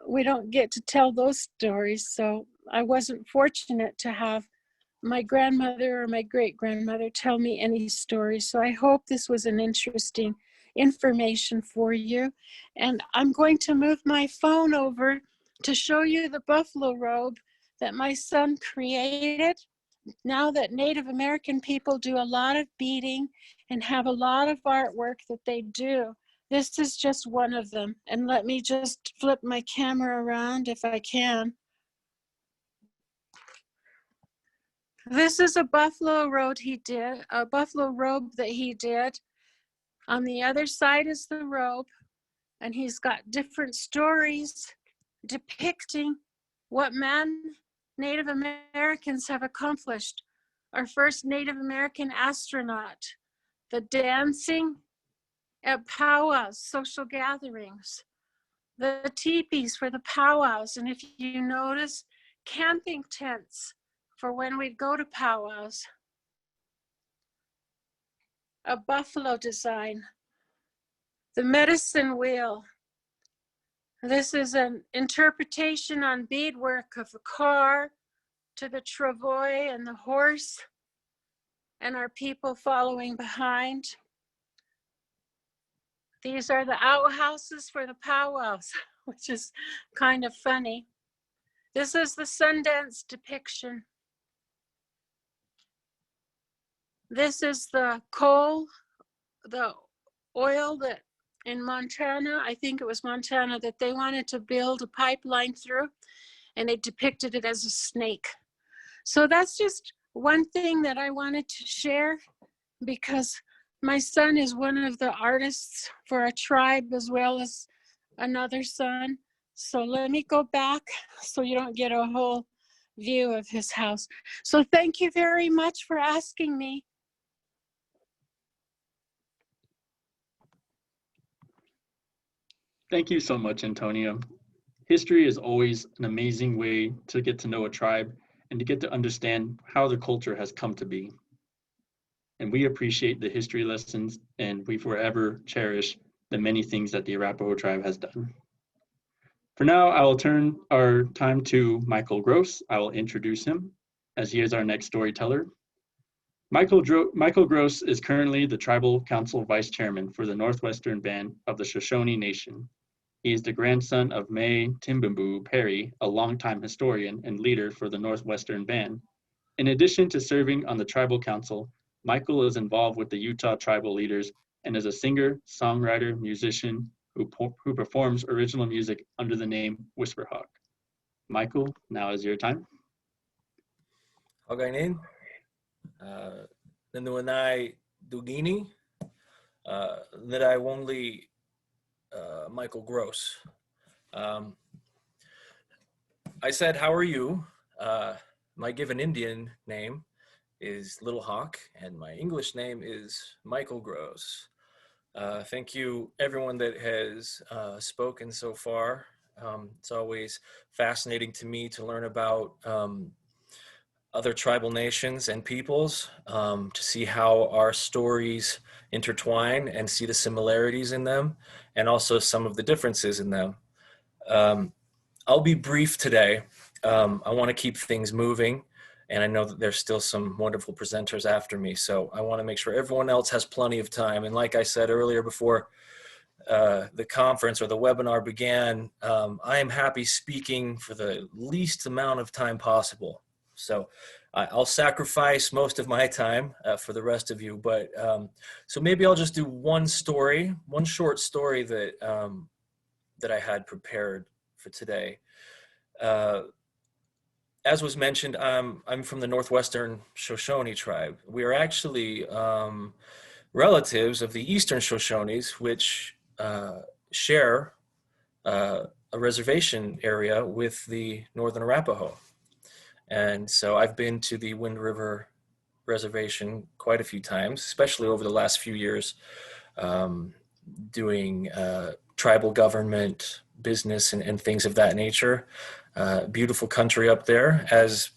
we don't get to tell those stories. So I wasn't fortunate to have my grandmother or my great-grandmother tell me any stories. So I hope this was an interesting information for you. And I'm going to move my phone over to show you the buffalo robe that my son created. Now that Native American people do a lot of beading and have a lot of artwork that they do, this is just one of them. And let me just flip my camera around if I can. This is a buffalo robe he did, a buffalo robe that he did. On the other side is the robe, and he's got different stories depicting what Native Americans have accomplished. Our first Native American astronaut, the dancing at powwows, social gatherings, the teepees for the powwows, and if you notice, camping tents for when we'd go to powwows. A buffalo design, the medicine wheel. This is an interpretation on beadwork of the car to the travois and the horse and our people following behind. These are the outhouses for the powwows, which is kind of funny. This is the Sundance depiction. This is the coal, the oil that in Montana, I think it was Montana, that they wanted to build a pipeline through, and they depicted it as a snake. So that's just one thing that I wanted to share, because my son is one of the artists for a tribe as well as another son. So let me go back so you don't get a whole view of his house. So thank you very much for asking me. Thank you so much, Antonia. History is always an amazing way to get to know a tribe and to get to understand how the culture has come to be. And we appreciate the history lessons, and we forever cherish the many things that the Arapaho tribe has done. For now, I will turn our time to Michael Gross. I will introduce him, as he is our next storyteller. Michael Gross is currently the Tribal Council Vice Chairman for the Northwestern Band of the Shoshone Nation. He is the grandson of May Timbambu Perry, a longtime historian and leader for the Northwestern Band. In addition to serving on the Tribal Council, Michael is involved with the Utah tribal leaders and is a singer, songwriter, musician who performs original music under the name Whisperhawk. Michael, now is your time. GaeLene, Nanuanai Dugini, Nidai Wongli Michael Gross. I said, how are you? My given Indian name is Little Hawk, and my English name is Michael Gross. Thank you, everyone that has spoken so far. It's always fascinating to me to learn about other tribal nations and peoples, to see how our stories intertwine and see the similarities in them, and also some of the differences in them. I'll be brief today. I want to keep things moving And I know that there's still some wonderful presenters after me. So I want to make sure everyone else has plenty of time. And like I said earlier before the conference or the webinar began, I am happy speaking for the least amount of time possible. So I'll sacrifice most of my time for the rest of you. But so maybe I'll just do one short story that, that I had prepared for today. As was mentioned, I'm from the Northwestern Shoshone tribe. We are actually relatives of the Eastern Shoshones, which share a reservation area with the Northern Arapaho. And so I've been to the Wind River Reservation quite a few times, especially over the last few years, doing tribal government, business, and things of that nature. Beautiful country up there, as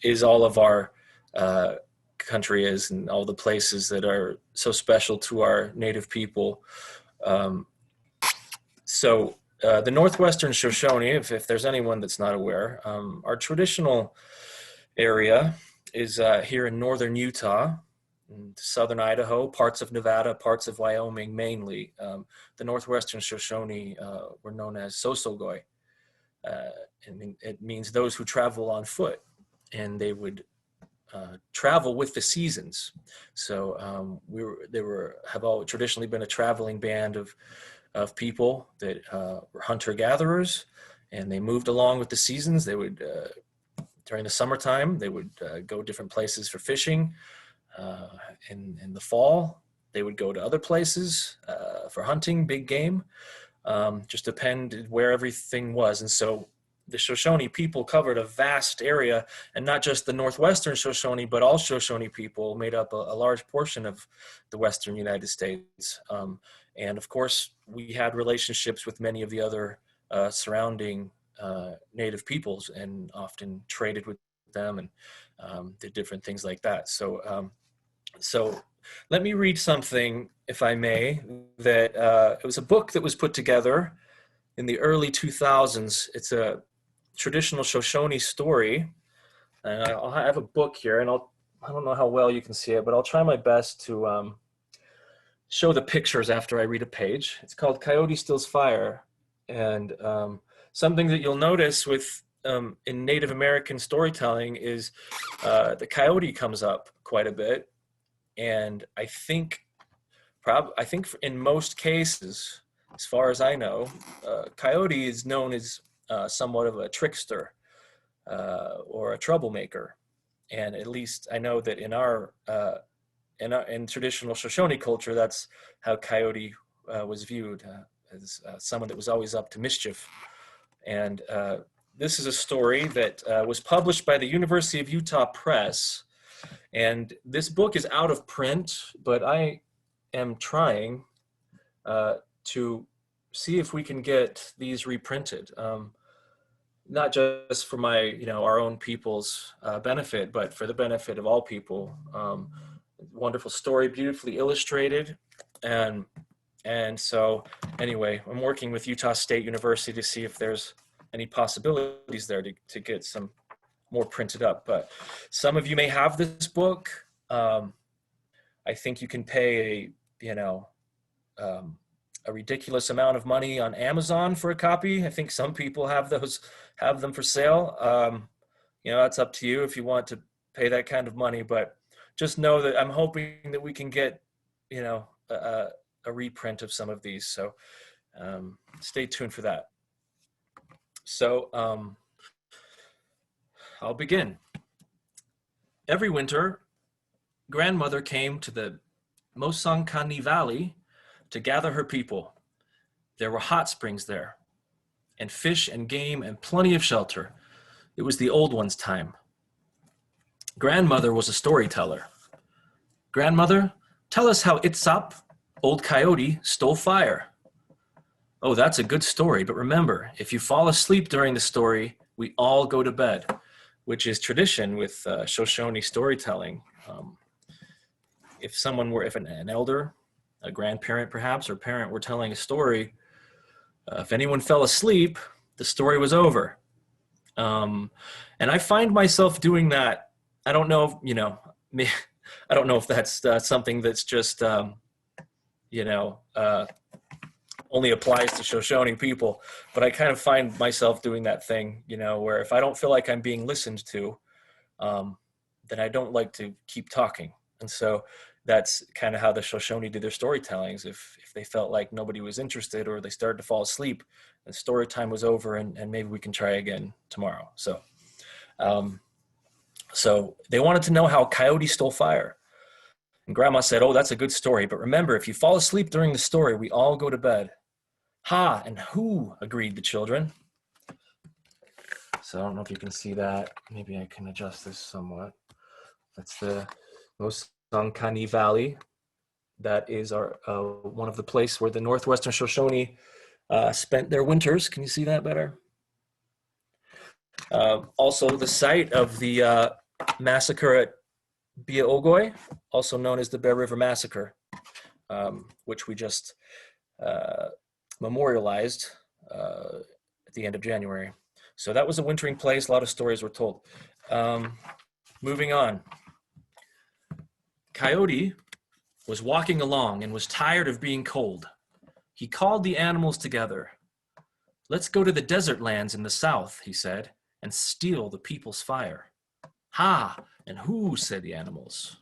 is all of our country is, and all the places that are so special to our native people. So the Northwestern Shoshone, if there's anyone that's not aware, our traditional area is here in northern Utah, southern Idaho, parts of Nevada, parts of Wyoming mainly. The Northwestern Shoshone were known as Sosogoi. And it means those who travel on foot, and they would travel with the seasons. So have all traditionally been a traveling band of people that were hunter-gatherers, and they moved along with the seasons. They would, during the summertime, they would go different places for fishing. In the fall, they would go to other places for hunting, big game. Just depended where everything was. And so the Shoshone people covered a vast area, and not just the Northwestern Shoshone, but all Shoshone people made up a large portion of the Western United States. And of course, we had relationships with many of the other surrounding native peoples, and often traded with them and did different things like that. So, so let me read something, if I may, that it was a book that was put together in the early 2000s. It's a traditional Shoshone story. And I'll have a book here, and I don't know how well you can see it, but I'll try my best to show the pictures after I read a page. It's called Coyote Stills Fire. And something that you'll notice with in Native American storytelling is the coyote comes up quite a bit. And I think in most cases, as far as I know, coyote is known as somewhat of a trickster or a troublemaker. And at least I know that in traditional Shoshone culture, that's how coyote was viewed, as someone that was always up to mischief. And this is a story that was published by the University of Utah Press. And this book is out of print, but I am trying to see if we can get these reprinted. Not just for my, our own people's benefit, but for the benefit of all people. Wonderful story, beautifully illustrated. And so anyway, I'm working with Utah State University to see if there's any possibilities there to get some more printed up. But some of you may have this book. I think you can pay a ridiculous amount of money on Amazon for a copy. I think some people have them for sale. It's up to you if you want to pay that kind of money, but just know that I'm hoping that we can get, a reprint of some of these. So stay tuned for that. So I'll begin. Every winter, grandmother came to the Mosankani Valley to gather her people. There were hot springs there, and fish and game and plenty of shelter. It was the old one's time. Grandmother was a storyteller. Grandmother, tell us how Itzap, old coyote, stole fire. Oh, that's a good story, but remember, if you fall asleep during the story, we all go to bed, which is tradition with Shoshone storytelling. If an elder, a grandparent perhaps, or parent were telling a story, if anyone fell asleep, the story was over. And I find myself doing that I don't know, I don't know if that's something that's just, only applies to Shoshone people, but I kind of find myself doing that thing, where if I don't feel like I'm being listened to, then I don't like to keep talking. And so that's kind of how the Shoshone did their storytellings. If they felt like nobody was interested or they started to fall asleep, the story time was over, and maybe we can try again tomorrow. So they wanted to know how Coyote stole fire. And Grandma said, "Oh, that's a good story. But remember, if you fall asleep during the story, we all go to bed." "Ha and who," agreed the children. So I don't know if you can see that. Maybe I can adjust this somewhat. That's the Mosankani Valley. That is our one of the places where the Northwestern Shoshone spent their winters. Can you see that better? Also, the site of the massacre at Biaogoi, also known as the Bear River Massacre, which we just memorialized at the end of January. So that was a wintering place. A lot of stories were told. Moving on. Coyote was walking along and was tired of being cold. He called the animals together. "Let's go to the desert lands in the south," he said, "and steal the people's fire." "Ha and who," said the animals.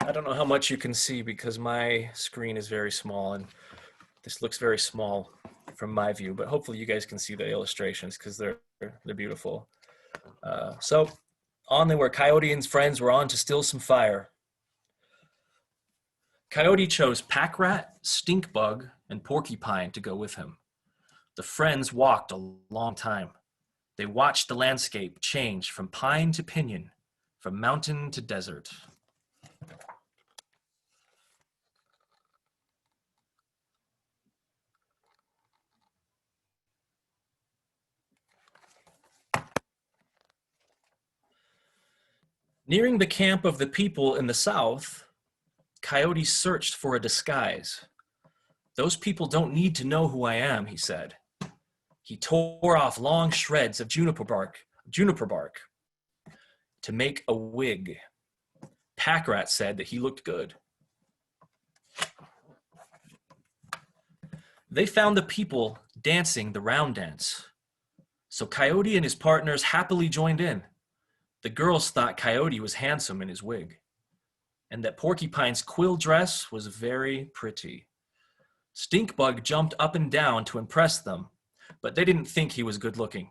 I don't know how much you can see because my screen is very small and this looks very small from my view, but hopefully you guys can see the illustrations because they're beautiful. So on they were. Coyote and his friends were on to steal some fire. Coyote chose pack rat, stink bug, and porcupine to go with him. The friends walked a long time. They watched the landscape change from pine to pinyon, from mountain to desert. Nearing the camp of the people in the south, Coyote searched for a disguise. "Those people don't need to know who I am," he said. He tore off long shreds of juniper bark to make a wig. Pack Rat said that he looked good. They found the people dancing the round dance. So Coyote and his partners happily joined in. The girls thought Coyote was handsome in his wig, and that Porcupine's quill dress was very pretty. Stinkbug jumped up and down to impress them, but they didn't think he was good looking.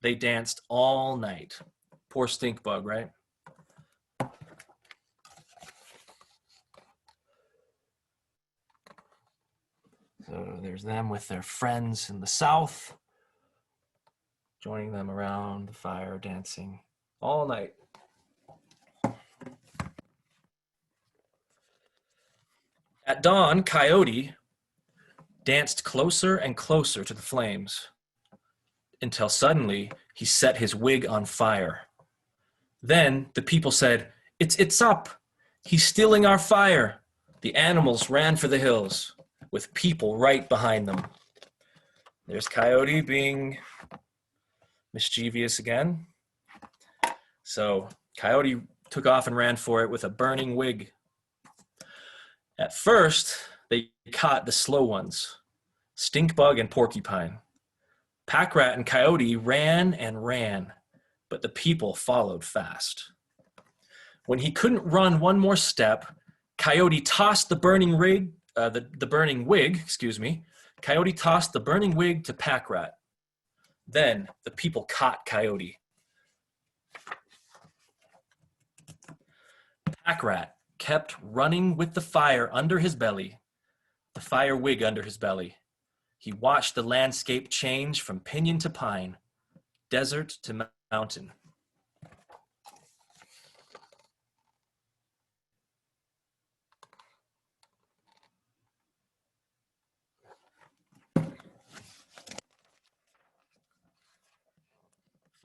They danced all night. Poor Stinkbug, right? So there's them with their friends in the south, joining them around the fire, dancing all night. At dawn, Coyote danced closer and closer to the flames until suddenly he set his wig on fire. Then the people said, It's up! He's stealing our fire!" The animals ran for the hills with people right behind them. There's Coyote being mischievous again. So Coyote took off and ran for it with a burning wig. At first, they caught the slow ones, Stinkbug and Porcupine. Pack Rat and Coyote ran and ran, but the people followed fast. When he couldn't run one more step, Coyote tossed the burning wig. Coyote tossed the burning wig to Pack Rat. Then the people caught Coyote. Pack Rat kept running with the fire under his belly, the fire wig under his belly. He watched the landscape change from pinyon to pine, desert to mountain.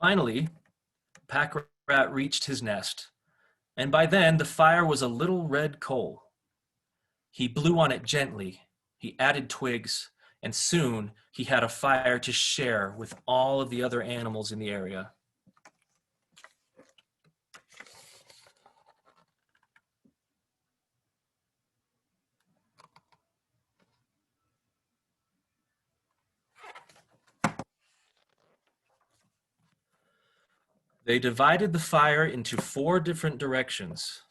Finally, Pack Rat reached his nest, and by then the fire was a little red coal. He blew on it gently, He added twigs, and soon he had a fire to share with all of the other animals in the area. They divided the fire into 4 different directions.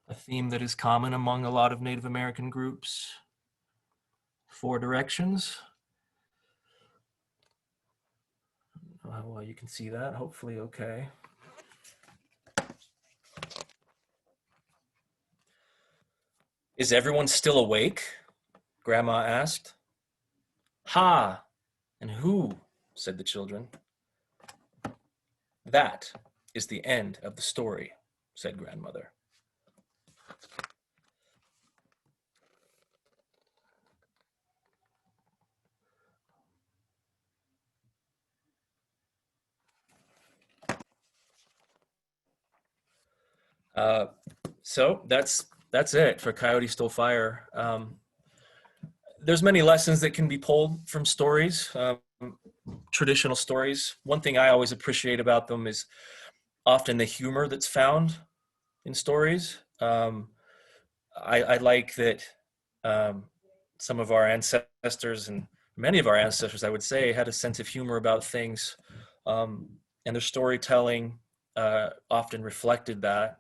A theme that is common among a lot of Native American groups. 4 directions. Well, you can see that, hopefully, okay. Is everyone still awake? Grandma asked. Ha! And who? Said the children. That is the end of the story, said Grandmother. So that's it for Coyote Stole Fire. There's many lessons that can be pulled from stories, traditional stories. One thing I always appreciate about them is often the humor that's found in stories. I like that some of our ancestors, and many of our ancestors, I would say, had a sense of humor about things, and their storytelling often reflected that.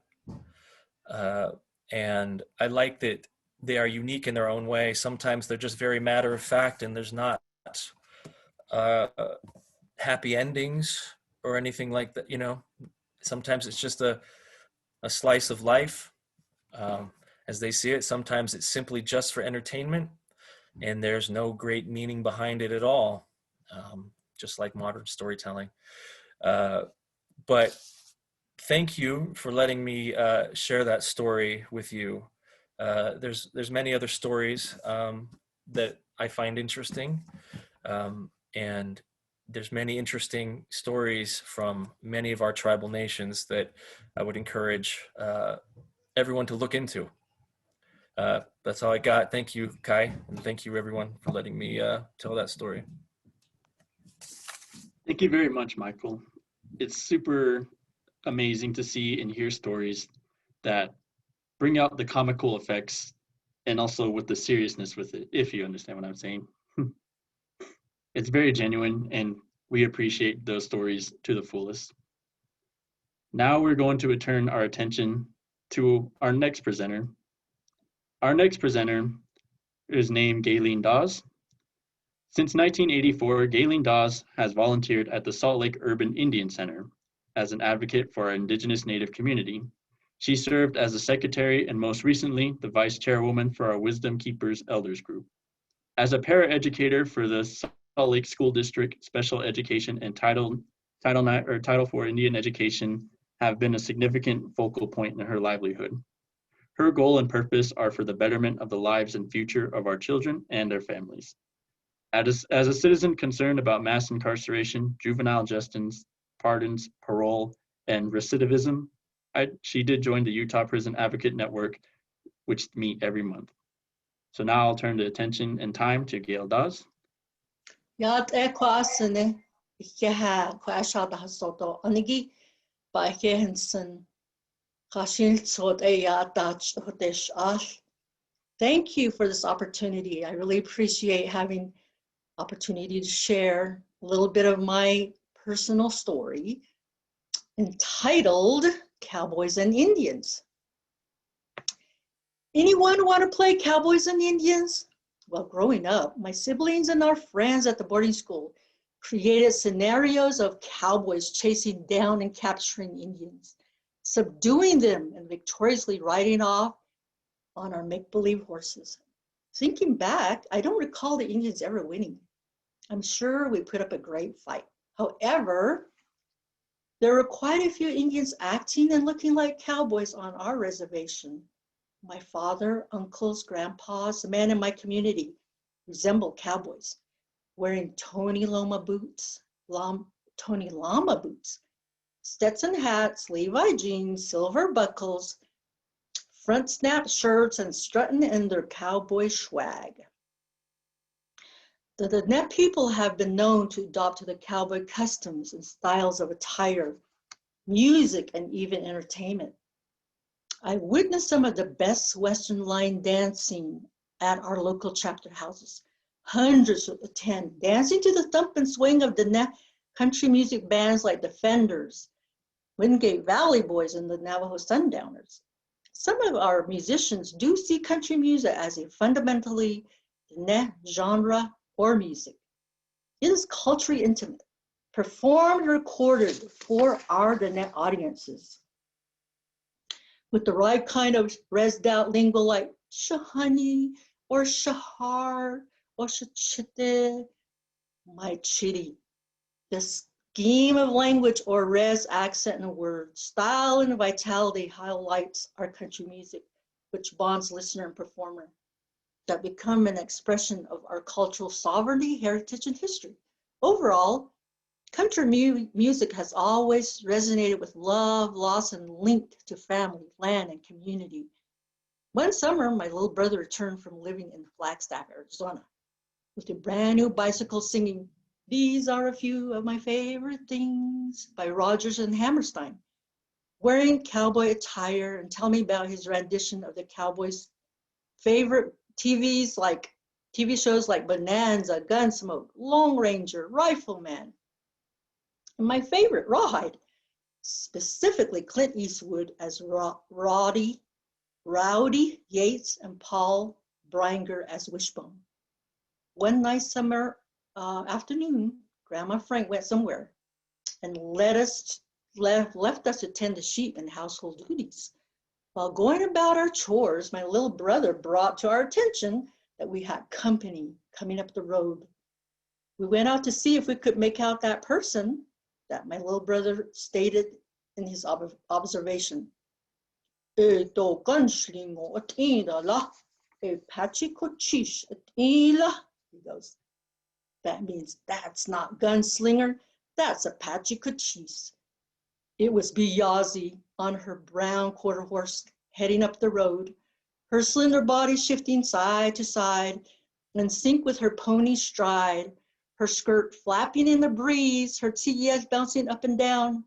And I like that they are unique in their own way. Sometimes they're just very matter of fact, and there's not happy endings or anything like that. You know, sometimes it's just a slice of life as they see it. Sometimes it's simply just for entertainment, and there's no great meaning behind it at all, just like modern storytelling. But thank you for letting me share that story with you. There's many other stories that I find interesting, and there's many interesting stories from many of our tribal nations that I would encourage everyone to look into. That's all I got. Thank you, Kai, and thank you everyone for letting me tell that story. Thank you very much, Michael. It's super amazing to see and hear stories that bring out the comical effects and also with the seriousness with it, if you understand what I'm saying. It's very genuine, and we appreciate those stories to the fullest. Now we're going to turn our attention to our next presenter. Our next presenter is named Gaylene Dawes. Since 1984, Gaylene Dawes has volunteered at the Salt Lake Urban Indian Center as an advocate for our Indigenous Native community. She served as the secretary and most recently the vice chairwoman for our Wisdom Keepers Elders Group. As a paraeducator for the Salt Lake School District, Special Education and Title IV Indian Education have been a significant focal point in her livelihood. Her goal and purpose are for the betterment of the lives and future of our children and their families. As a citizen concerned about mass incarceration, juvenile justice, pardons, parole, and recidivism, she did join the Utah Prison Advocate Network, which meet every month. So now I'll turn the attention and time to Gail Dawes. Yat equasene, Ikeha, Quashada Hasoto, Anigi, by Henson, Kashil Sot Eyatach Hotesh Ash. Thank you for this opportunity. I really appreciate having opportunity to share a little bit of my personal story entitled Cowboys and Indians. Anyone want to play Cowboys and Indians? Well, growing up, my siblings and our friends at the boarding school created scenarios of cowboys chasing down and capturing Indians, subduing them and victoriously riding off on our make-believe horses. Thinking back, I don't recall the Indians ever winning. I'm sure we put up a great fight. However, there were quite a few Indians acting and looking like cowboys on our reservation. My father, uncles, grandpas, the men in my community resembled cowboys, wearing Tony Llama boots, Stetson hats, Levi jeans, silver buckles, front snap shirts and strutting in their cowboy swag. The Diné people have been known to adopt the cowboy customs and styles of attire, music, and even entertainment. I witnessed some of the best Western line dancing at our local chapter houses. Hundreds would attend, dancing to the thump and swing of Diné country music bands like the Fenders, Wingate Valley Boys, and the Navajo Sundowners. Some of our musicians do see country music as a fundamentally Diné genre or music. It is culturally intimate, performed and recorded for our Diné audiences with the right kind of rezzed out lingo like shahani or shahar or shachite, my chitty. The scheme of language or res accent and word, style and vitality highlights our country music, which bonds listener and performer, that become an expression of our cultural sovereignty, heritage, and history. Overall, country music has always resonated with love, loss, and linked to family, land, and community. One summer, my little brother returned from living in Flagstaff, Arizona, with a brand new bicycle singing, "These are a few of my favorite things" by Rodgers and Hammerstein, wearing cowboy attire, and tell me about his rendition of the Cowboys' favorite TV shows like Bonanza, Gunsmoke, Lone Ranger, Rifleman, and my favorite, Rawhide, specifically Clint Eastwood as Rowdy Yates and Paul Bringer as Wishbone. One nice summer afternoon, Grandma Frank went somewhere and left us to tend the sheep and household duties. While going about our chores, my little brother brought to our attention that we had company coming up the road. We went out to see if we could make out that person that my little brother stated in his observation. He goes, that means that's not gunslinger, that's Apache Cochise. It was Biyazi on her brown quarter horse heading up the road, her slender body shifting side to side in sync with her pony's stride, her skirt flapping in the breeze, her tsias bouncing up and down.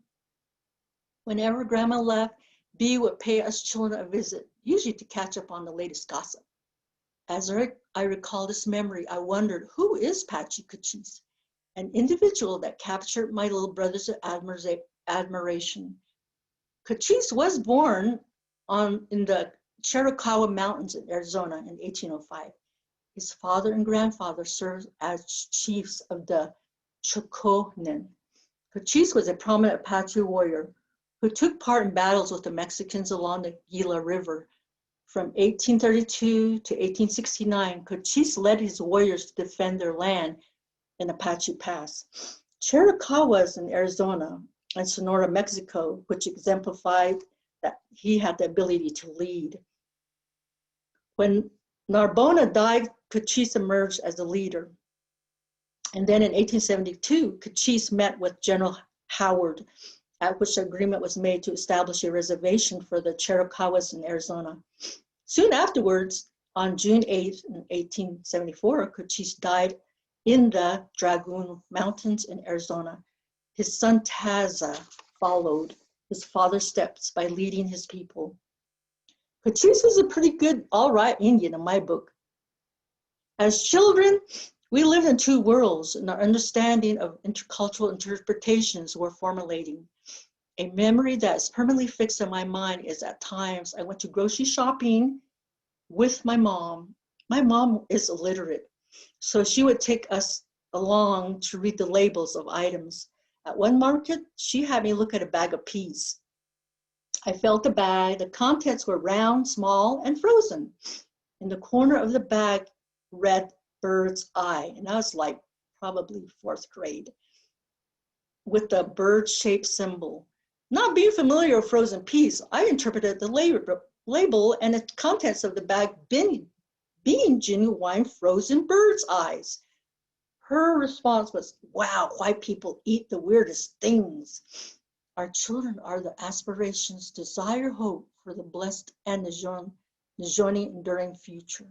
Whenever Grandma left, Bee would pay us children a visit, usually to catch up on the latest gossip. As I recall this memory, I wondered, who is Apache Cochise? An individual that captured my little brother's admiration. Cochise was born in the Chiricahua Mountains in Arizona in 1805. His father and grandfather served as chiefs of the Shoshone. Cochise was a prominent Apache warrior who took part in battles with the Mexicans along the Gila River. From 1832 to 1869, Cochise led his warriors to defend their land in Apache Pass. Chiricahuas in Arizona and Sonora, Mexico, which exemplified that he had the ability to lead. When Narbona died, Cochise emerged as a leader. And then in 1872, Cochise met with General Howard, at which agreement was made to establish a reservation for the Chiricahuas in Arizona. Soon afterwards, on June 8, 1874, Cochise died in the Dragoon Mountains in Arizona. His son Taza followed his father's steps by leading his people. Cochise was a pretty good, all right Indian in my book. As children, we lived in two worlds, and our understanding of intercultural interpretations were formulating. A memory that is permanently fixed in my mind is at times I went to grocery shopping with my mom. My mom is illiterate, so she would take us along to read the labels of items. At one market, she had me look at a bag of peas. I felt the bag. The contents were round, small, and frozen. In the corner of the bag read bird's eye, and I was like probably 4th grade, with the bird-shaped symbol. Not being familiar with frozen peas, I interpreted the label and the contents of the bag being genuine frozen bird's eyes. Her response was, "Wow, white people eat the weirdest things." Our children are the aspirations, desire, hope for the blessed and the enduring future.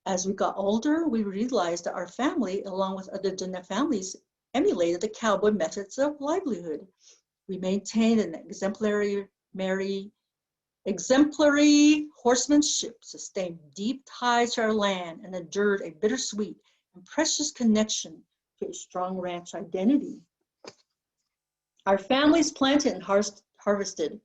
As we got older, we realized that our family, along with other Dine families, emulated the cowboy methods of livelihood. We maintained an exemplary horsemanship, sustained deep ties to our land, and endured a bittersweet and precious connection to a strong ranch identity. Our families planted and harvested.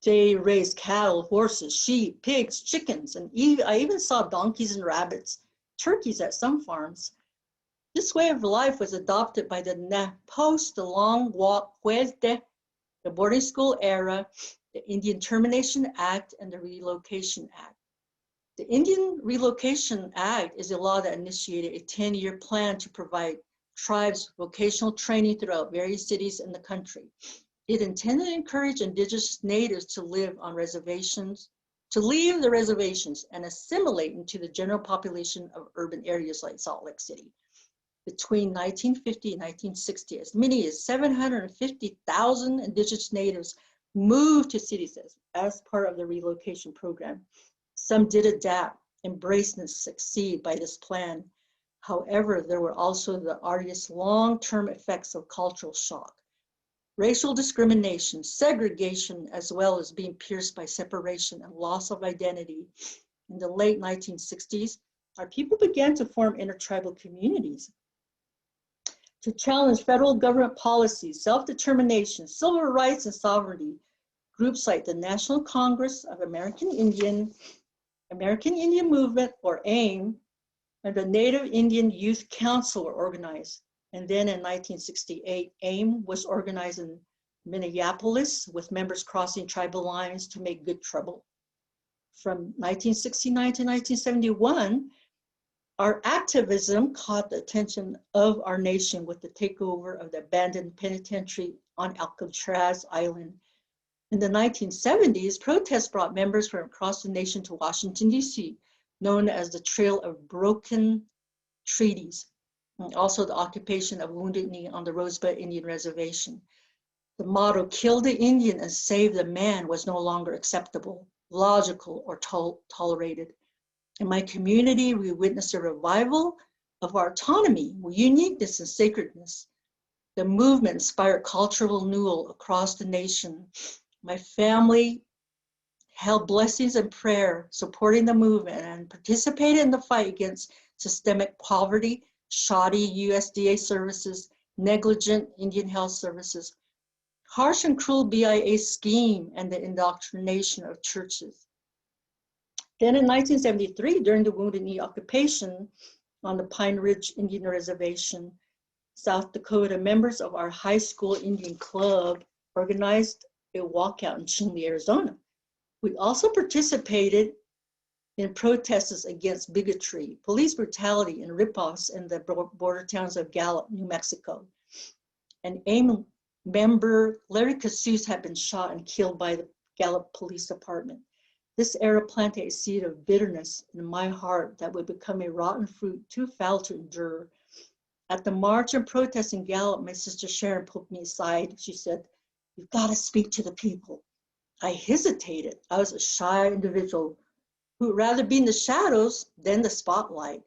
They raised cattle, horses, sheep, pigs, chickens, and I even saw donkeys and rabbits, turkeys at some farms. This way of life was adopted by the post, the long walk, the boarding school era, the Indian Termination Act, and the Relocation Act. The Indian Relocation Act is a law that initiated a 10-year plan to provide tribes vocational training throughout various cities in the country. It intended to encourage indigenous natives to live on reservations, to leave the reservations and assimilate into the general population of urban areas like Salt Lake City. Between 1950 and 1960, as many as 750,000 indigenous natives moved to cities as part of the relocation program. Some did adapt, embrace, and succeed by this plan. However, there were also the arduous long-term effects of cultural shock. Racial discrimination, segregation, as well as being pierced by separation and loss of identity. In the late 1960s, our people began to form intertribal communities to challenge federal government policies, self-determination, civil rights, and sovereignty. Groups like the National Congress of American Indian Movement, or AIM, and the Native Indian Youth Council were organized. And then in 1968, AIM was organized in Minneapolis with members crossing tribal lines to make good trouble. From 1969 to 1971, our activism caught the attention of our nation with the takeover of the abandoned penitentiary on Alcatraz Island. In the 1970s, protests brought members from across the nation to Washington, D.C., known as the Trail of Broken Treaties, and also the occupation of Wounded Knee on the Rosebud Indian Reservation. The motto, "Kill the Indian and save the man," was no longer acceptable, logical, or tolerated. In my community, we witnessed a revival of our autonomy, uniqueness, and sacredness. The movement inspired cultural renewal across the nation. My family held blessings and prayer, supporting the movement, and participated in the fight against systemic poverty, shoddy USDA services, negligent Indian health services, harsh and cruel BIA scheme, and the indoctrination of churches. Then in 1973, during the Wounded Knee occupation on the Pine Ridge Indian Reservation, South Dakota, members of our high school Indian club organized a walkout in Chinle, Arizona. We also participated in protests against bigotry, police brutality, and ripoffs in the border towns of Gallup, New Mexico. And AIM member Larry Casus had been shot and killed by the Gallup Police Department. This era planted a seed of bitterness in my heart that would become a rotten fruit too foul to endure. At the march and protest in Gallup, my sister Sharon pulled me aside. She said, "You've got to speak to the people." I hesitated. I was a shy individual who would rather be in the shadows than the spotlight.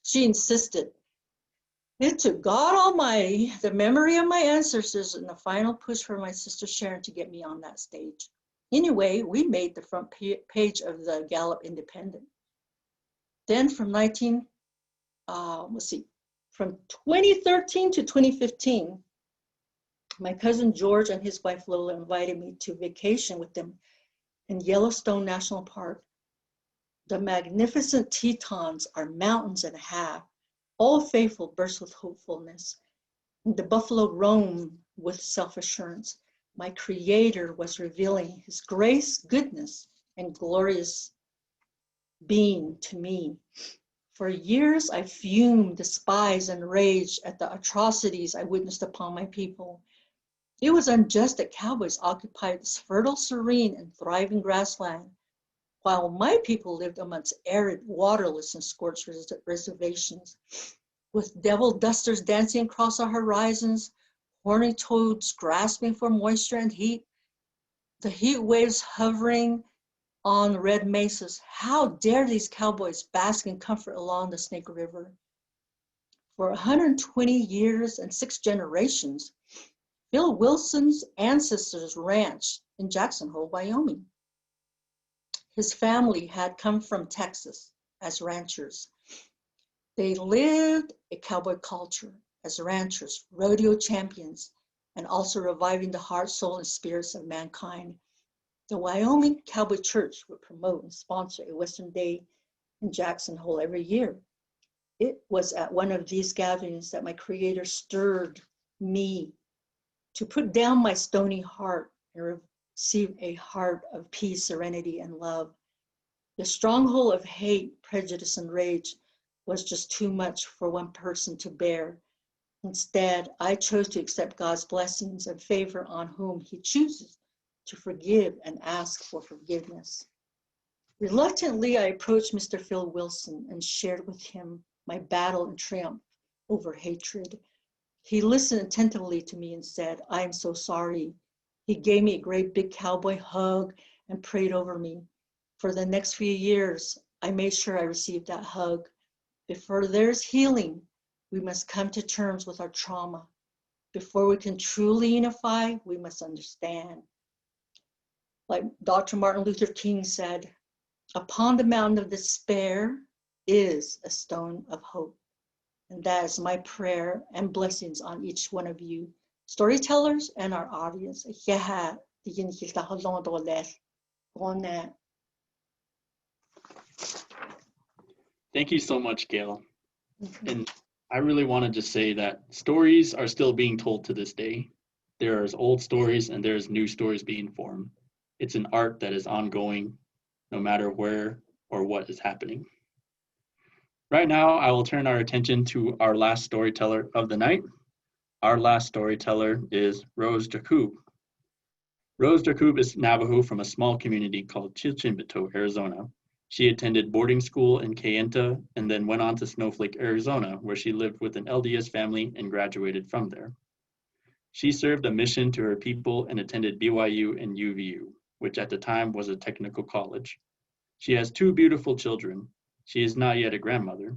She insisted. It took God Almighty, the memory of my ancestors, and the final push for my sister Sharon to get me on that stage. Anyway, we made the front page of the Gallup Independent. Then from 2013 to 2015, my cousin George and his wife Lola invited me to vacation with them in Yellowstone National Park. The magnificent Tetons are mountains and a half. Old Faithful burst with hopefulness. And the buffalo roam with self-assurance. My Creator was revealing His grace, goodness, and glorious being to me. For years, I fumed, despised, and raged at the atrocities I witnessed upon my people. It was unjust that cowboys occupied this fertile, serene, and thriving grassland, while my people lived amongst arid, waterless, and scorched reservations, with devil dusters dancing across our horizons, horny toads grasping for moisture and heat, the heat waves hovering on red mesas. How dare these cowboys bask in comfort along the Snake River? For 120 years and 6 generations, Phil Wilson's ancestors ranched in Jackson Hole, Wyoming. His family had come from Texas as ranchers. They lived a cowboy culture as ranchers, rodeo champions, and also reviving the heart, soul, and spirits of mankind. The Wyoming Cowboy Church would promote and sponsor a Western Day in Jackson Hole every year. It was at one of these gatherings that my Creator stirred me to put down my stony heart and receive a heart of peace, serenity, and love. The stronghold of hate, prejudice, and rage was just too much for one person to bear. Instead, I chose to accept God's blessings and favor on whom He chooses to forgive and ask for forgiveness. Reluctantly, I approached Mr. Phil Wilson and shared with him my battle and triumph over hatred. He listened attentively to me and said, "I am so sorry." He gave me a great big cowboy hug and prayed over me. For the next few years, I made sure I received that hug. Before there's healing, we must come to terms with our trauma. Before we can truly unify, we must understand. Like Dr. Martin Luther King said, upon the mountain of despair is a stone of hope. And that is my prayer and blessings on each one of you, storytellers and our audience. Thank you so much, Gail. And I really wanted to say that stories are still being told to this day. There is old stories and there's new stories being formed. It's an art that is ongoing, no matter where or what is happening. Right now, I will turn our attention to our last storyteller of the night. Our last storyteller is Rose Jakub. Rose Jakub is Navajo from a small community called Chichimbito, Arizona. She attended boarding school in Kayenta and then went on to Snowflake, Arizona, where she lived with an LDS family and graduated from there. She served a mission to her people and attended BYU and UVU, which at the time was a technical college. She has 2 beautiful children. She is not yet a grandmother.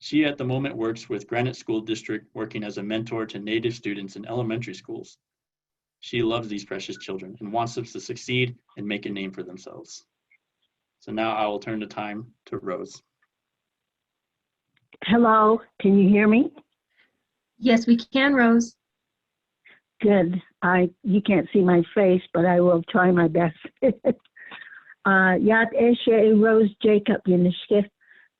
She at the moment works with Granite School District, working as a mentor to Native students in elementary schools. She loves these precious children and wants them to succeed and make a name for themselves. So now I will turn the time to Rose. Hello, can you hear me? Yes, we can, Rose. Good. You can't see my face, but I will try my best. Yat Eshe Rose Jakub Yanishkif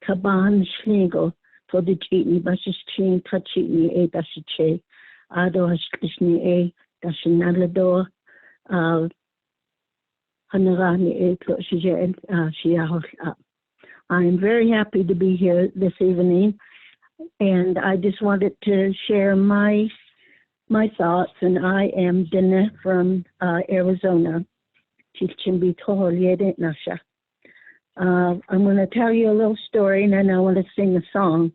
Kaban Schlegel for the Chitney Bush's Chin Kachitni A Dashiche Ado Hashkishni A Dashinador Hanarani A. I'm very happy to be here this evening, and I just wanted to share my thoughts. And I am Dine from Arizona. I'm going to tell you a little story, and then I want to sing a song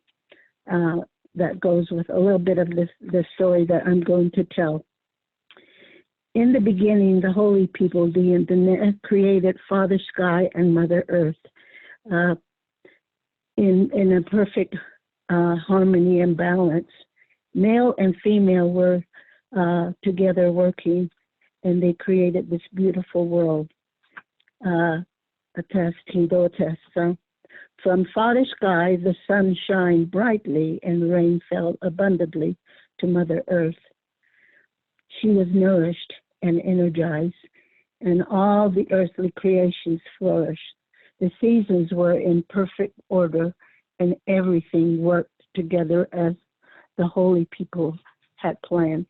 that goes with a little bit of this story that I'm going to tell. In the beginning, the holy people, the Dine, created Father Sky and Mother Earth in a perfect harmony and balance. Male and female were together working, and they created this beautiful world. From Father Sky, the sun shined brightly and rain fell abundantly to Mother Earth. She was nourished and energized, and all the earthly creations flourished. The seasons were in perfect order, and everything worked together as the holy people had planned.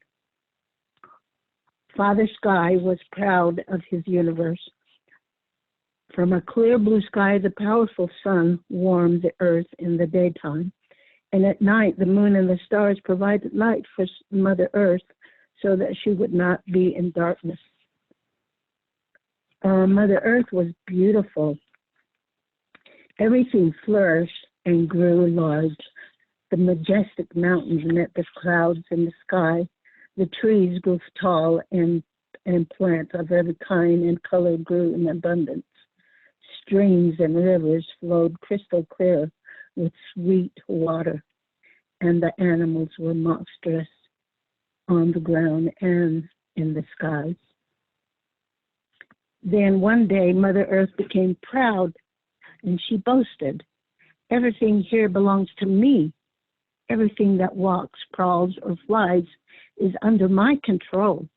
Father Sky was proud of his universe. From a clear blue sky, the powerful sun warmed the earth in the daytime, and at night the moon and the stars provided light for Mother Earth so that she would not be in darkness. Mother Earth was beautiful. Everything flourished and grew large. The majestic mountains met the clouds in the sky. The trees grew tall and plants of every kind and color grew in abundance. Streams and rivers flowed crystal clear with sweet water, and the animals were monstrous on the ground and in the skies. Then one day, Mother Earth became proud, and she boasted, "Everything here belongs to me. Everything that walks, crawls, or flies is under my control.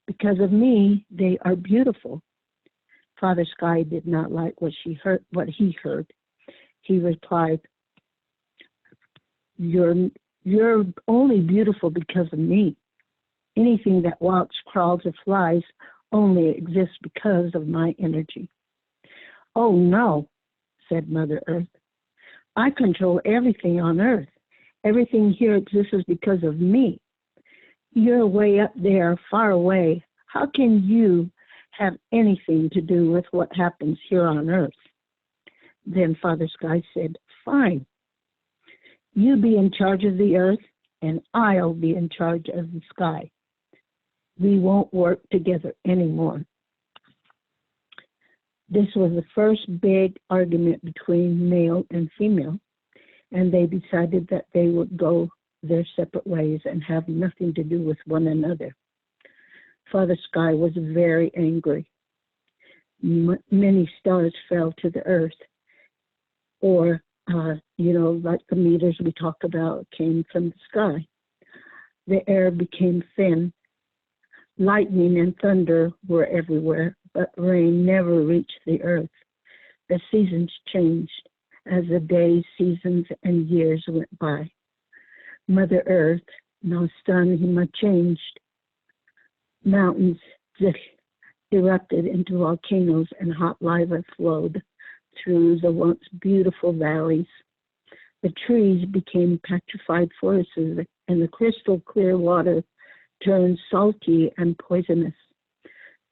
Because of me, they are beautiful." Father Sky did not like what he heard. He replied, You're only beautiful because of me. Anything that walks, crawls, or flies only exists because of my energy." "Oh no," said Mother Earth. "I control everything on Earth. Everything here exists because of me. You're way up there, far away. How can you have anything to do with what happens here on Earth?" Then Father Sky said, "Fine. You be in charge of the Earth, and I'll be in charge of the sky. We won't work together anymore." This was the first big argument between male and female, and they decided that they would go their separate ways and have nothing to do with one another. Father Sky was very angry. Many stars fell to the earth, or, like the meters we talk about came from the sky. The air became thin. Lightning and thunder were everywhere, but rain never reached the earth. The seasons changed as the days, seasons, and years went by. Mother Earth, no sun, changed. Mountains erupted into volcanoes, and hot lava flowed through the once beautiful valleys. The trees became petrified forests, and the crystal clear water turned salty and poisonous.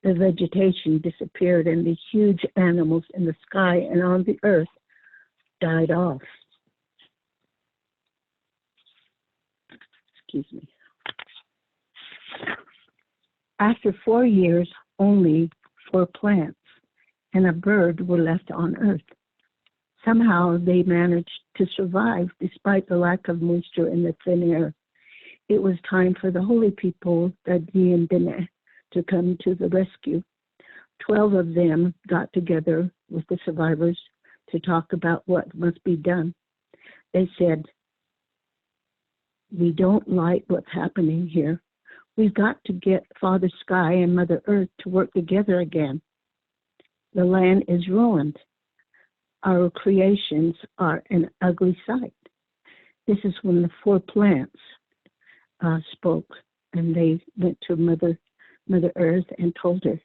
The vegetation disappeared, and the huge animals in the sky and on the earth died off. Excuse me. After 4 years, only 4 plants and a bird were left on Earth. Somehow they managed to survive despite the lack of moisture in the thin air. It was time for the holy people, the Dine, to come to the rescue. 12 of them got together with the survivors to talk about what must be done. They said, "We don't like what's happening here. We've got to get Father Sky and Mother Earth to work together again. The land is ruined. Our creations are an ugly sight." This is when the 4 plants spoke, and they went to Mother Earth and told her,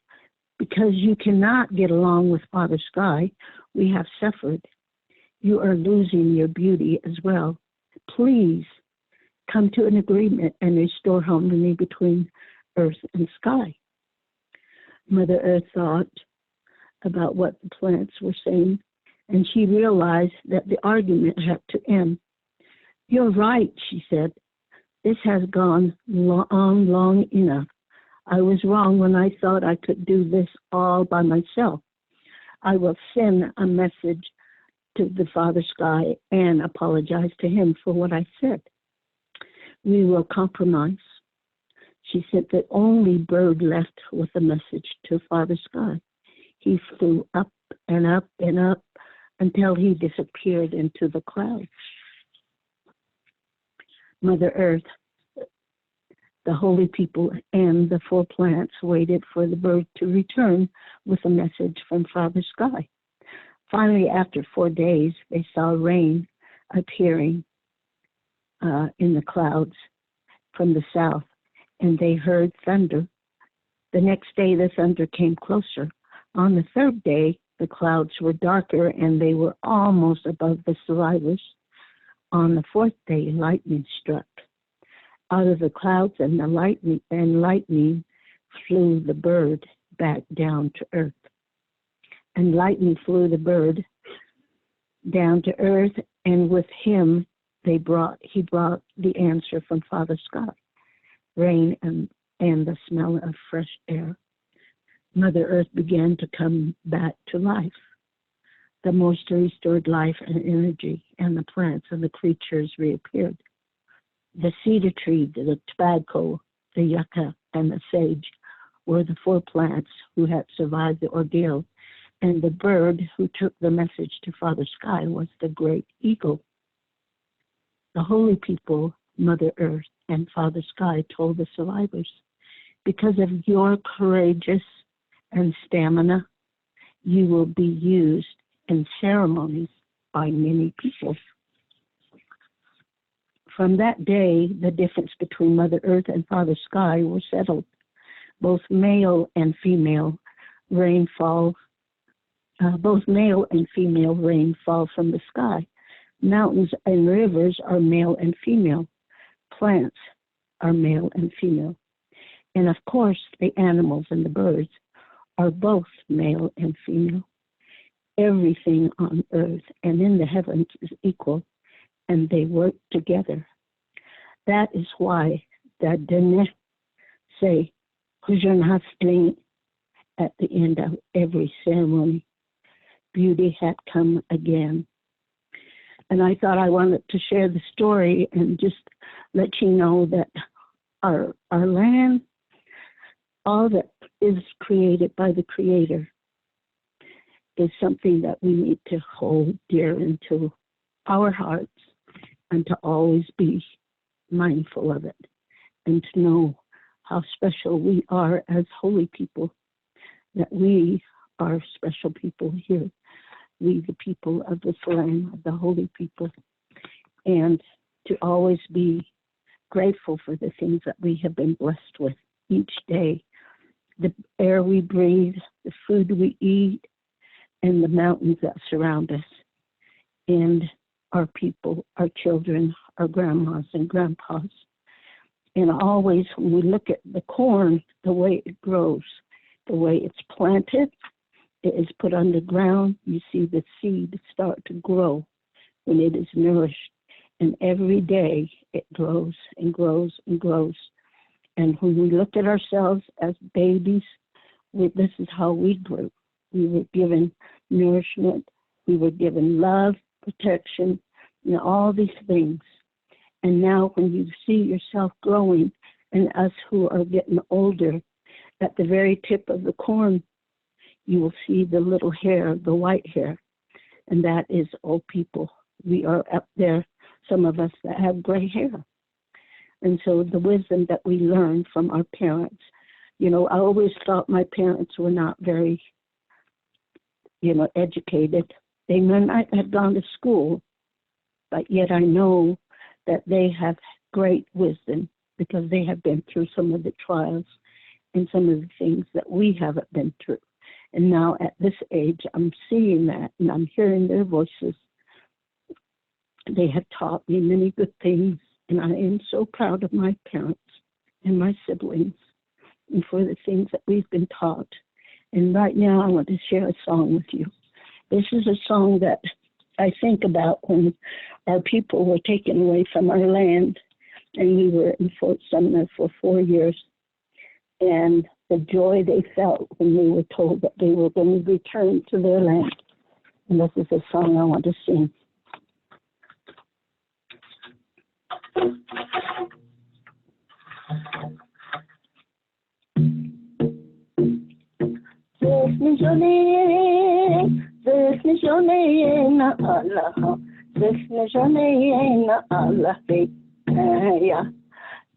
"Because you cannot get along with Father Sky, we have suffered. You are losing your beauty as well. Please come to an agreement and restore harmony between Earth and sky." Mother Earth thought about what the plants were saying, and she realized that the argument had to end. "You're right," she said. "This has gone on long enough. I was wrong when I thought I could do this all by myself. I will send a message to the Father Sky and apologize to him for what I said. We will compromise." She sent the only bird left with a message to Father Sky. He flew up and up and up until he disappeared into the clouds. Mother Earth, the holy people, and the 4 plants waited for the bird to return with a message from Father Sky. Finally, after 4 days, they saw rain appearing in the clouds from the south, and they heard thunder. The next day, the thunder came closer. On the 3rd day, the clouds were darker, and they were almost above the survivors. On the 4th day, lightning struck. Out of the clouds and lightning flew the bird back down to earth. And lightning flew the bird down to earth, and with him he brought the answer from Father Sky. rain, and the smell of fresh air. Mother Earth began to come back to life. The moisture restored life and energy, and the plants and the creatures reappeared. The cedar tree, the tobacco, the yucca, and the sage were the 4 plants who had survived the ordeal, and the bird who took the message to Father Sky was the great eagle. The holy people, Mother Earth, and Father Sky told the survivors, because of your courageous and stamina, you will be used in ceremonies by many people. From that day, the difference between Mother Earth and Father Sky was settled. Both male and female rain fall from the sky. Mountains and rivers are male and female. Plants are male and female. And of course, the animals and the birds are both male and female. Everything on earth and in the heavens is equal, and they work together. That is why the Dine say, at the end of every ceremony, beauty had come again. And I thought I wanted to share the story and just let you know that our land, all that is created by the Creator, is something that we need to hold dear into our hearts and to always be mindful of it and to know how special we are as holy people, that we are special people here. We, the people of this land, the holy people, and to always be grateful for the things that we have been blessed with each day. The air we breathe, the food we eat, and the mountains that surround us, and our people, our children, our grandmas and grandpas. And always when we look at the corn, the way it grows, the way it's planted, it is put underground, you see the seed start to grow when it is nourished. And every day it grows and grows and grows. And when we look at ourselves as babies, this is how we grew. We were given nourishment, we were given love, protection, and all these things. And now when you see yourself growing, and us who are getting older, at the very tip of the corn, you will see the little hair, the white hair, and that is old people. We are up there, some of us that have gray hair. And so the wisdom that we learn from our parents, I always thought my parents were not very, educated. They may not have gone to school, but yet I know that they have great wisdom because they have been through some of the trials and some of the things that we haven't been through. And now at this age, I'm seeing that and I'm hearing their voices. They have taught me many good things, and I am so proud of my parents and my siblings and for the things that we've been taught. And right now I want to share a song with you. This is a song that I think about when our people were taken away from our land, and we were in Fort Sumner for 4 years. And the joy they felt when they were told that they were going to return to their land. And this is a song I want to sing.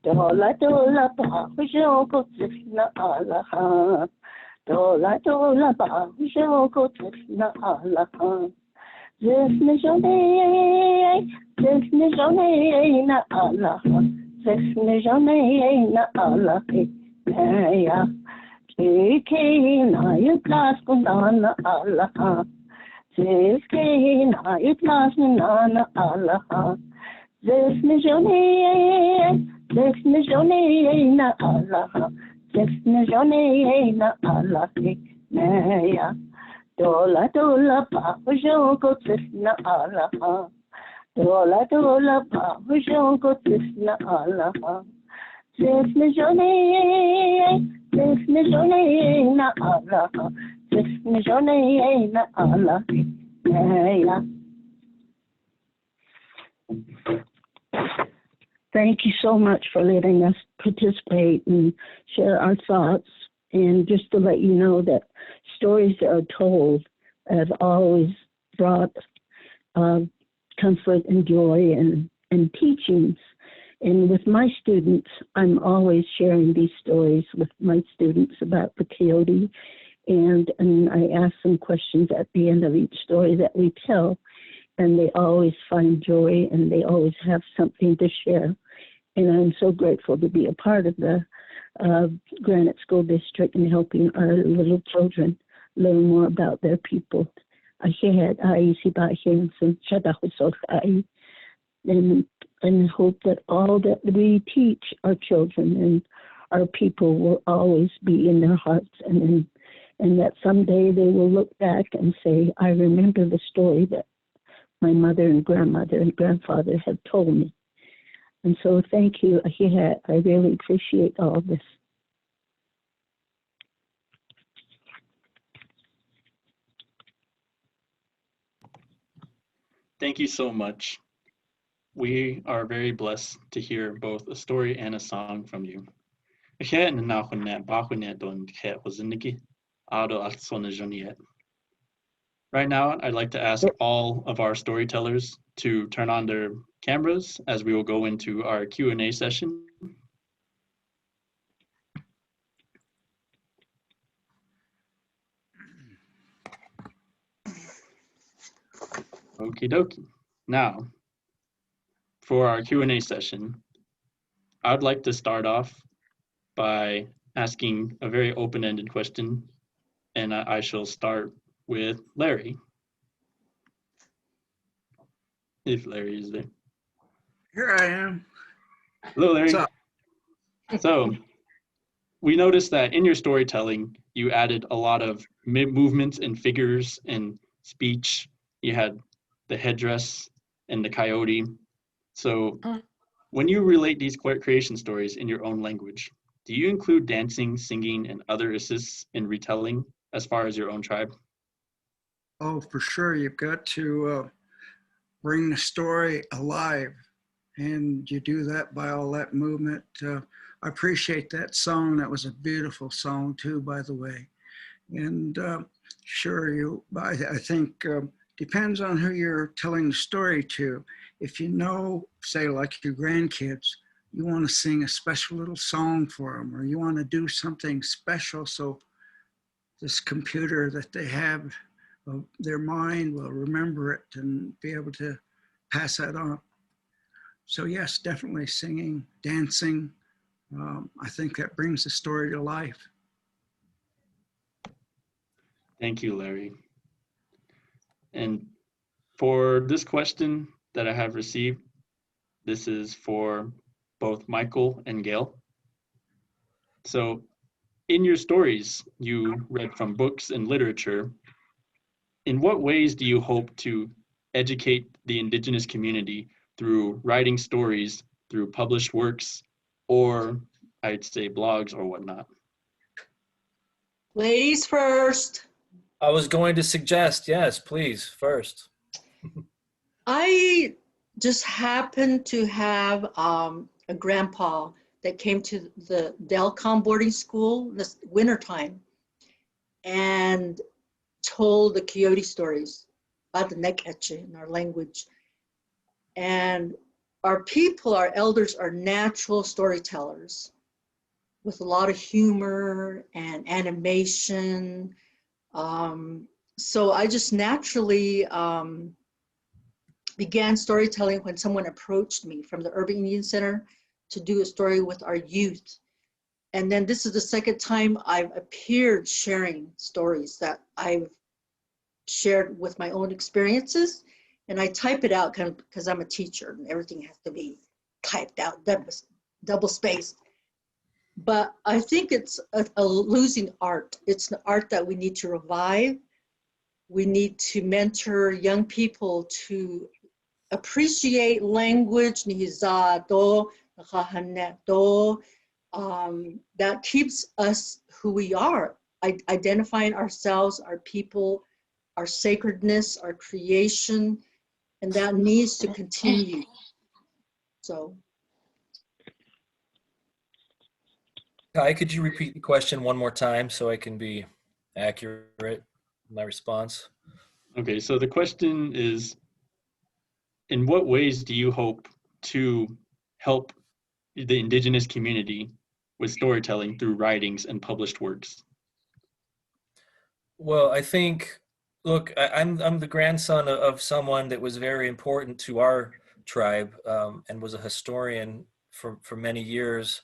Dola dola ba hujoko tsna alaha. Dola dola ba hujoko tsna alaha. Zesne jone na alaha. Zesne jone na alaha. Ya. Teke na yutlas kunana alaha. Teke na yutlas kunana alaha. Zesne jone na Allah, na Allah, Naya. Dola dola pa hujoko na Allah. Dola dola pa hujoko na Allah. Thank you so much for letting us participate and share our thoughts. And just to let you know that stories that are told have always brought comfort and joy and teachings. And with my students, I'm always sharing these stories with my students about the coyote. And I ask them questions at the end of each story that we tell. And they always find joy and they always have something to share. And I'm so grateful to be a part of the Granite School District and helping our little children learn more about their people. And hope that all that we teach our children and our people will always be in their hearts, and that someday they will look back and say, I remember the story that my mother and grandmother and grandfather have told me. And so thank you. I really appreciate all of this. Thank you so much. We are very blessed to hear both a story and a song from you. Right now, I'd like to ask all of our storytellers to turn on their cameras as we will go into our Q&A session. Okie dokie. Now, for our Q&A session, I'd like to start off by asking a very open-ended question, and I shall start with Larry. If Larry is there. Here I am. Hello, Larry. What's up? So, we noticed that in your storytelling, you added a lot of movements and figures and speech. You had the headdress and the coyote. So, when you relate these creation stories in your own language, do you include dancing, singing, and other assists in retelling as far as your own tribe? Oh, for sure. You've got to bring the story alive. And you do that by all that movement. I appreciate that song. That was a beautiful song too, by the way. And sure, I think depends on who you're telling the story to. If you know, say like your grandkids, you want to sing a special little song for them, or you want to do something special so this computer that they have, their mind will remember it and be able to pass that on. So yes, definitely singing, dancing. I think that brings the story to life. Thank you, Larry. And for this question that I have received, this is for both Michael and Gail. So in your stories, you read from books and literature. In what ways do you hope to educate the Indigenous community through writing stories, through published works, or I'd say blogs or whatnot? Ladies first. I was going to suggest, yes, please, first. I just happened to have a grandpa that came to the Delcom boarding school this wintertime and told the coyote stories about the Neketche in our language. And our people, our elders, are natural storytellers with a lot of humor and animation. So I just naturally began storytelling when someone approached me from the Urban Indian Center to do a story with our youth. And then this is the second time I've appeared sharing stories that I've shared with my own experiences. And I type it out kind of because I'm a teacher and everything has to be typed out, double spaced. But I think it's a losing art. It's an art that we need to revive. We need to mentor young people to appreciate language, that keeps us who we are, identifying ourselves, our people, our sacredness, our creation, and that needs to continue. So. Kai, could you repeat the question one more time so I can be accurate in my response? Okay, so the question is, in what ways do you hope to help the Indigenous community with storytelling through writings and published works? Well, I think, look, I'm the grandson of someone that was very important to our tribe, and was a historian for many years,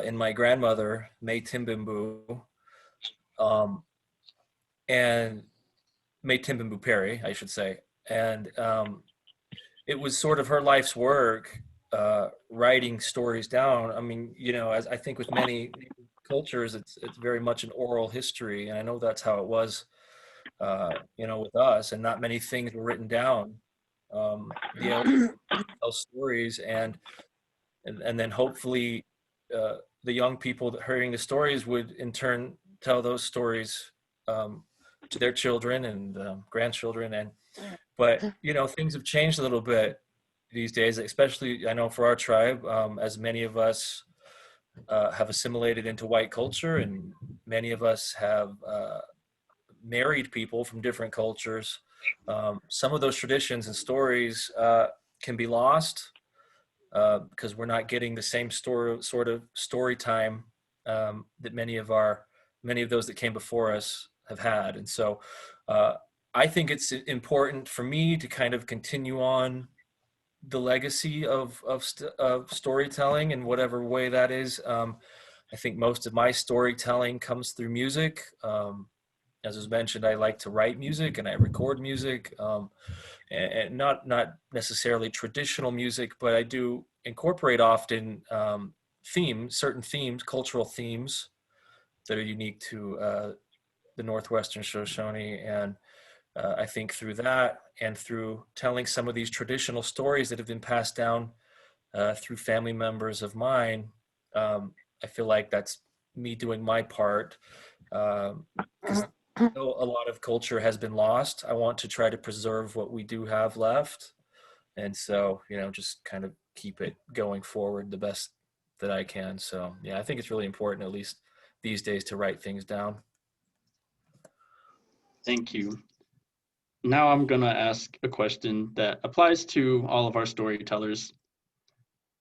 in my grandmother, May Timbimbu, and May Timbimbu Perry, I should say. And it was sort of her life's work, writing stories down. I mean, you know, as I think with many cultures, it's very much an oral history, and I know that's how it was, you know, with us. And not many things were written down. The elders tell stories, and then hopefully the young people that hearing the stories would in turn tell those stories to their children and grandchildren. And but you know, things have changed a little bit these days, especially I know for our tribe, as many of us have assimilated into white culture, and many of us have married people from different cultures. Some of those traditions and stories can be lost because we're not getting the same sort of story time that many of those that came before us have had. And so I think it's important for me to kind of continue on the legacy of storytelling in whatever way that is. I think most of my storytelling comes through music. As was mentioned, I like to write music and I record music, and not necessarily traditional music, but I do incorporate often certain themes, cultural themes that are unique to the Northwestern Shoshone. And I think through that and through telling some of these traditional stories that have been passed down through family members of mine, I feel like that's me doing my part. Because a lot of culture has been lost. I want to try to preserve what we do have left. And so, you know, just kind of keep it going forward the best that I can. So, yeah, I think it's really important, at least these days, to write things down. Thank you. Now I'm going to ask a question that applies to all of our storytellers.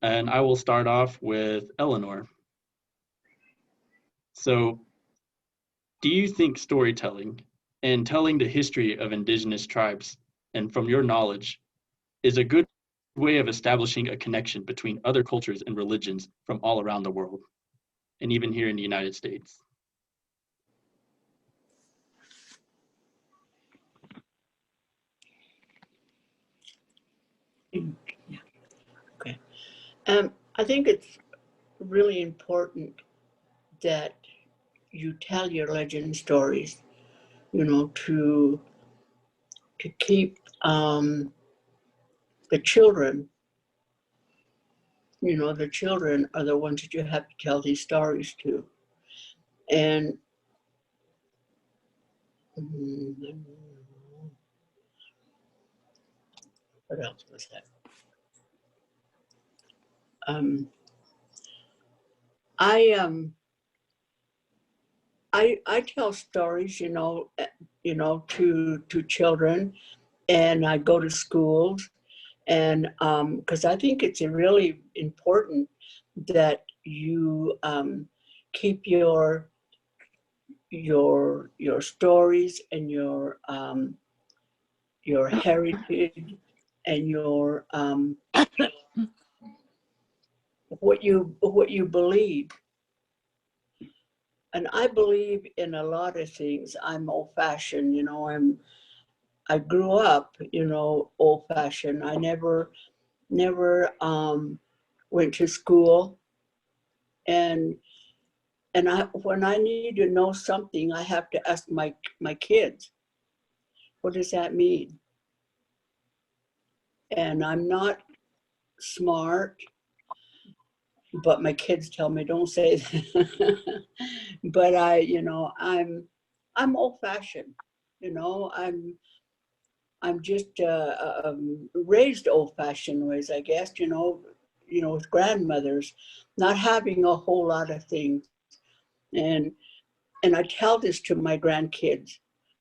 And I will start off with Eleanor. So, do you think storytelling and telling the history of Indigenous tribes, and from your knowledge, is a good way of establishing a connection between other cultures and religions from all around the world, and even here in the United States? Okay. I think it's really important that you tell your legend stories, you know, to keep the children, you know, the children are the ones that you have to tell these stories to. And what else was that? I tell stories, you know, to children, and I go to schools, and because I think it's really important that you keep your stories and your heritage and your what you believe. And I believe in a lot of things. I'm old-fashioned, you know. I grew up, you know, old-fashioned. I never went to school, and when I need to know something, I have to ask my kids, what does that mean? And I'm not smart, but my kids tell me don't say that. But I'm old-fashioned. I'm just raised old-fashioned ways, I guess. With grandmothers, not having a whole lot of things, and I tell this to my grandkids.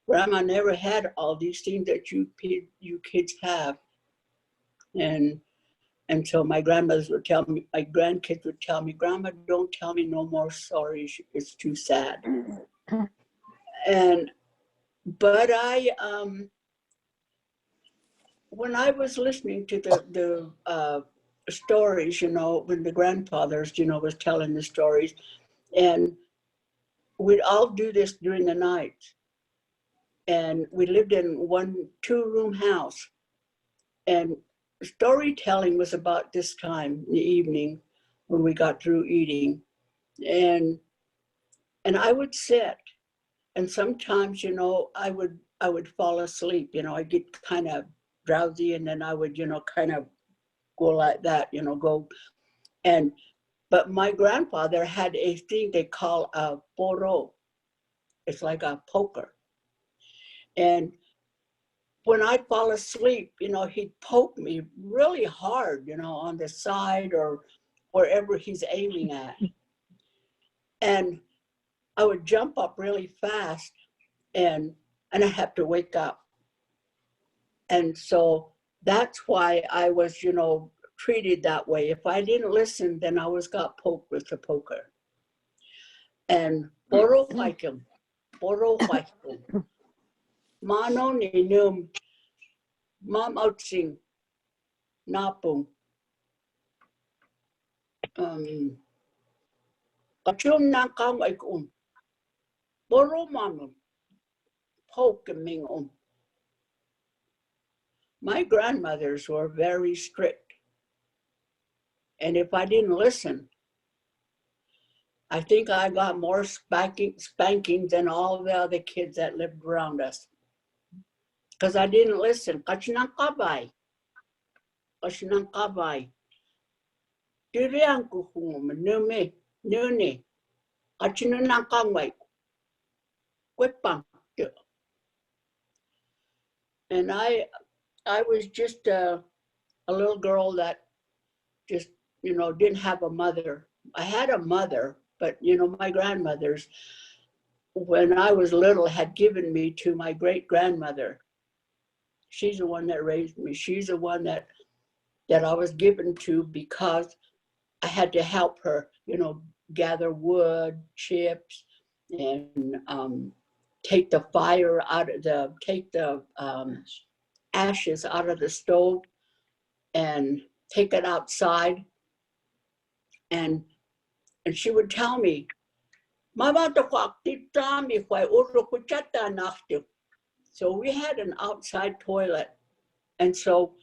Grandma never had all these things that you kids have, and so my grandmothers would tell me, my grandkids would tell me, Grandma, don't tell me no more stories. It's too sad. But when I was listening to the stories, when the grandfathers, was telling the stories, and we'd all do this during the night. And we lived in one 2-room house. And storytelling was about this time in the evening when we got through eating. And I would sit, and sometimes, I would fall asleep. I'd get kind of drowsy, and then I would, kind of go like that, go. But my grandfather had a thing they call a poro. It's like a poker. And when I'd fall asleep, he'd poke me really hard, on the side or wherever he's aiming at. And I would jump up really fast, and I have to wake up. And so that's why I was, treated that way. If I didn't listen, then I always got poked with the poker. And Boro Waikum, Mano Ninum, Mam Outsing, Napung, Achum Nakam Aikum, Boro Manum, Pokaming. My grandmothers were very strict. And if I didn't listen, I think I got more spankings than all the other kids that lived around us. Because I didn't listen. Kachinang kabay. Durian kuhum, nume, nune. Kachinang kamay. Kwepang. And I was just a little girl that just, didn't have a mother. I had a mother, but, my grandmothers, when I was little, had given me to my great-grandmother. She's the one that raised me. She's the one that I was given to because I had to help her, gather wood, chips, and take the fire out of take the ashes out of the stove and take it outside. And she would tell me, so we had an outside toilet. And so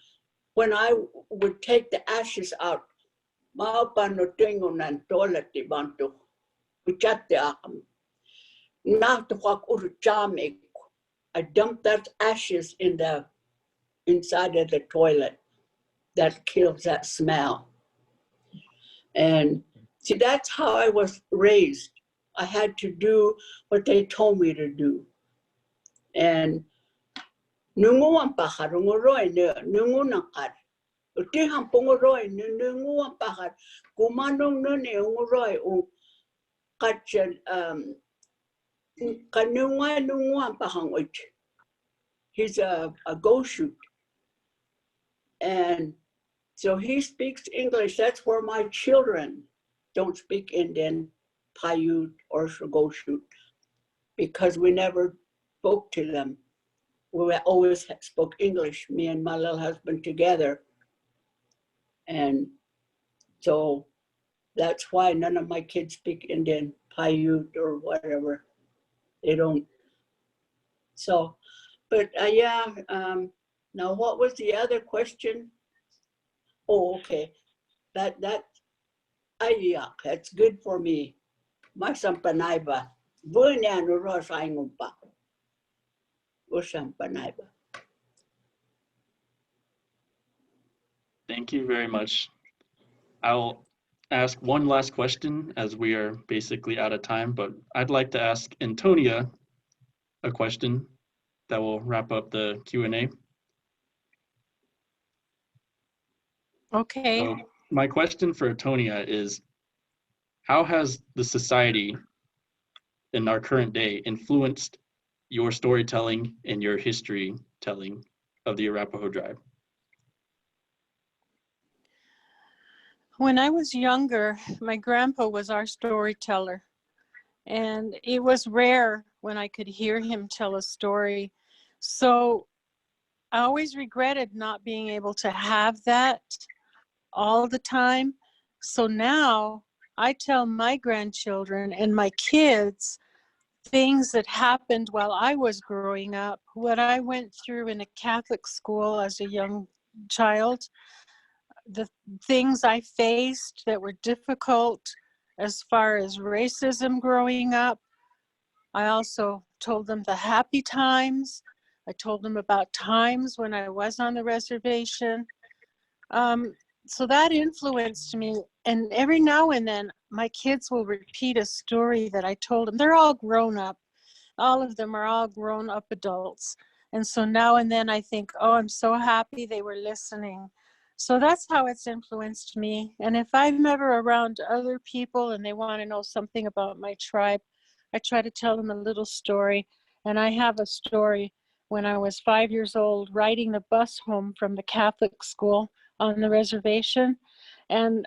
when I would take the ashes out, I dumped that ashes inside of the toilet. That kills that smell. And see, that's how I was raised. I had to do what they told me to do. And nunguan pakar, ngoroy nungunakar. Utihang pungoroy nunguan pakar. Kumanong nuni ngoroy kachan kanungan nunguan pakang uch. He's a go-shoot. And so he speaks English. That's where my children don't speak Indian, Paiute, or Go-shoot, because we never spoke to them. We always spoke English, me and my little husband together. And so that's why none of my kids speak Indian, Paiute, or whatever. They don't. So, but yeah, now what was the other question? Oh, okay. That's good for me. Masampanayba. Bunyan uros ayngumpa. Usampanayba. Thank you very much. I'll ask one last question as we are basically out of time, but I'd like to ask Antonia a question that will wrap up the Q&A. Okay. So my question for Antonia is, how has the society in our current day influenced your storytelling and your history telling of the Arapaho tribe? When I was younger, my grandpa was our storyteller, and it was rare when I could hear him tell a story. So I always regretted not being able to have that all the time. So now I tell my grandchildren and my kids things that happened while I was growing up, what I went through in a Catholic school as a young child, the things I faced that were difficult as far as racism growing up. I also told them the happy times. I told them about times when I was on the reservation. So that influenced me. And every now and then, my kids will repeat a story that I told them. They're all grown up. All of them are all grown up adults. And so now and then I think, oh, I'm so happy they were listening. So that's how it's influenced me. And if I'm ever around other people and they want to know something about my tribe, I try to tell them a little story. And I have a story when I was 5 years old, riding the bus home from the Catholic school on the reservation. And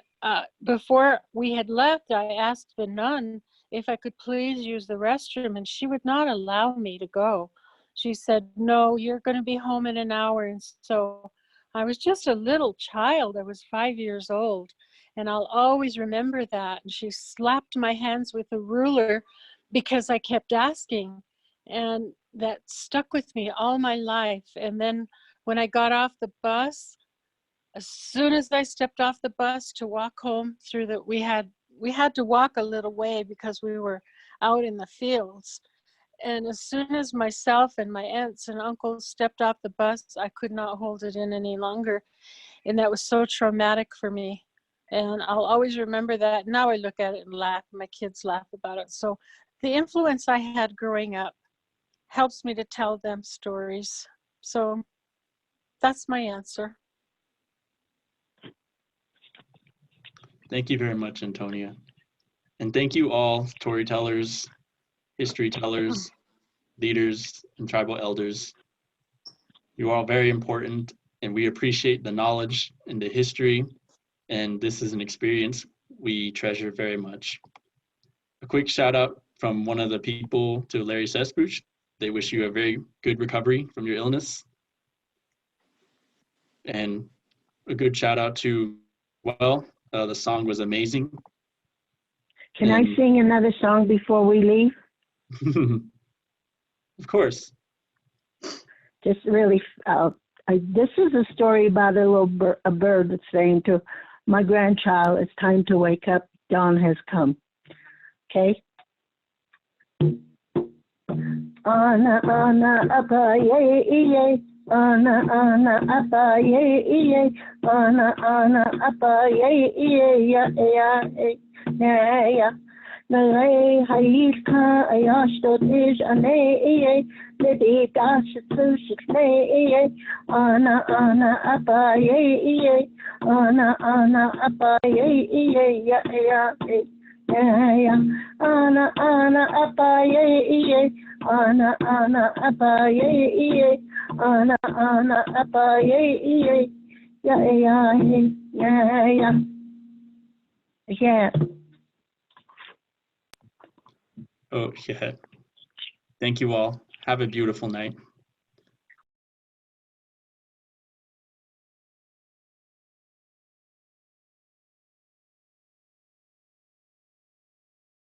before we had left, I asked the nun if I could please use the restroom, and she would not allow me to go. She said, no, you're going to be home in an hour. And so I was just a little child. I was 5 years old, and I'll always remember that. And she slapped my hands with a ruler because I kept asking, and that stuck with me all my life. And then when I got off the bus, as soon as I stepped off the bus to walk home through we had to walk a little way because we were out in the fields. And as soon as myself and my aunts and uncles stepped off the bus, I could not hold it in any longer. And that was so traumatic for me. And I'll always remember that. Now I look at it and laugh. My kids laugh about it. So the influence I had growing up helps me to tell them stories. So that's my answer. Thank you very much, Antonia. And thank you all, storytellers, history tellers, leaders, and tribal elders. You are all very important, and we appreciate the knowledge and the history, and this is an experience we treasure very much. A quick shout out from one of the people to Larry Cesspooch. They wish you a very good recovery from your illness. And a good shout out to, well, the song was amazing. Can I sing another song before we leave? Of course. Just really, this is a story about a bird that's saying to my grandchild, it's time to wake up, dawn has come. Okay? Ana ana apa ye ye, ana ana apa ye, ana ana apa ye ya ya ya. Nalay hayilka ayashtot is ane lady dash to six ana ana apa ye ana ana apa ye ya ya ya ana ana apa ye ana ana apa ye ana ana apa ye ya ya ya yeah. Oh, yeah. Thank you all. Have a beautiful night.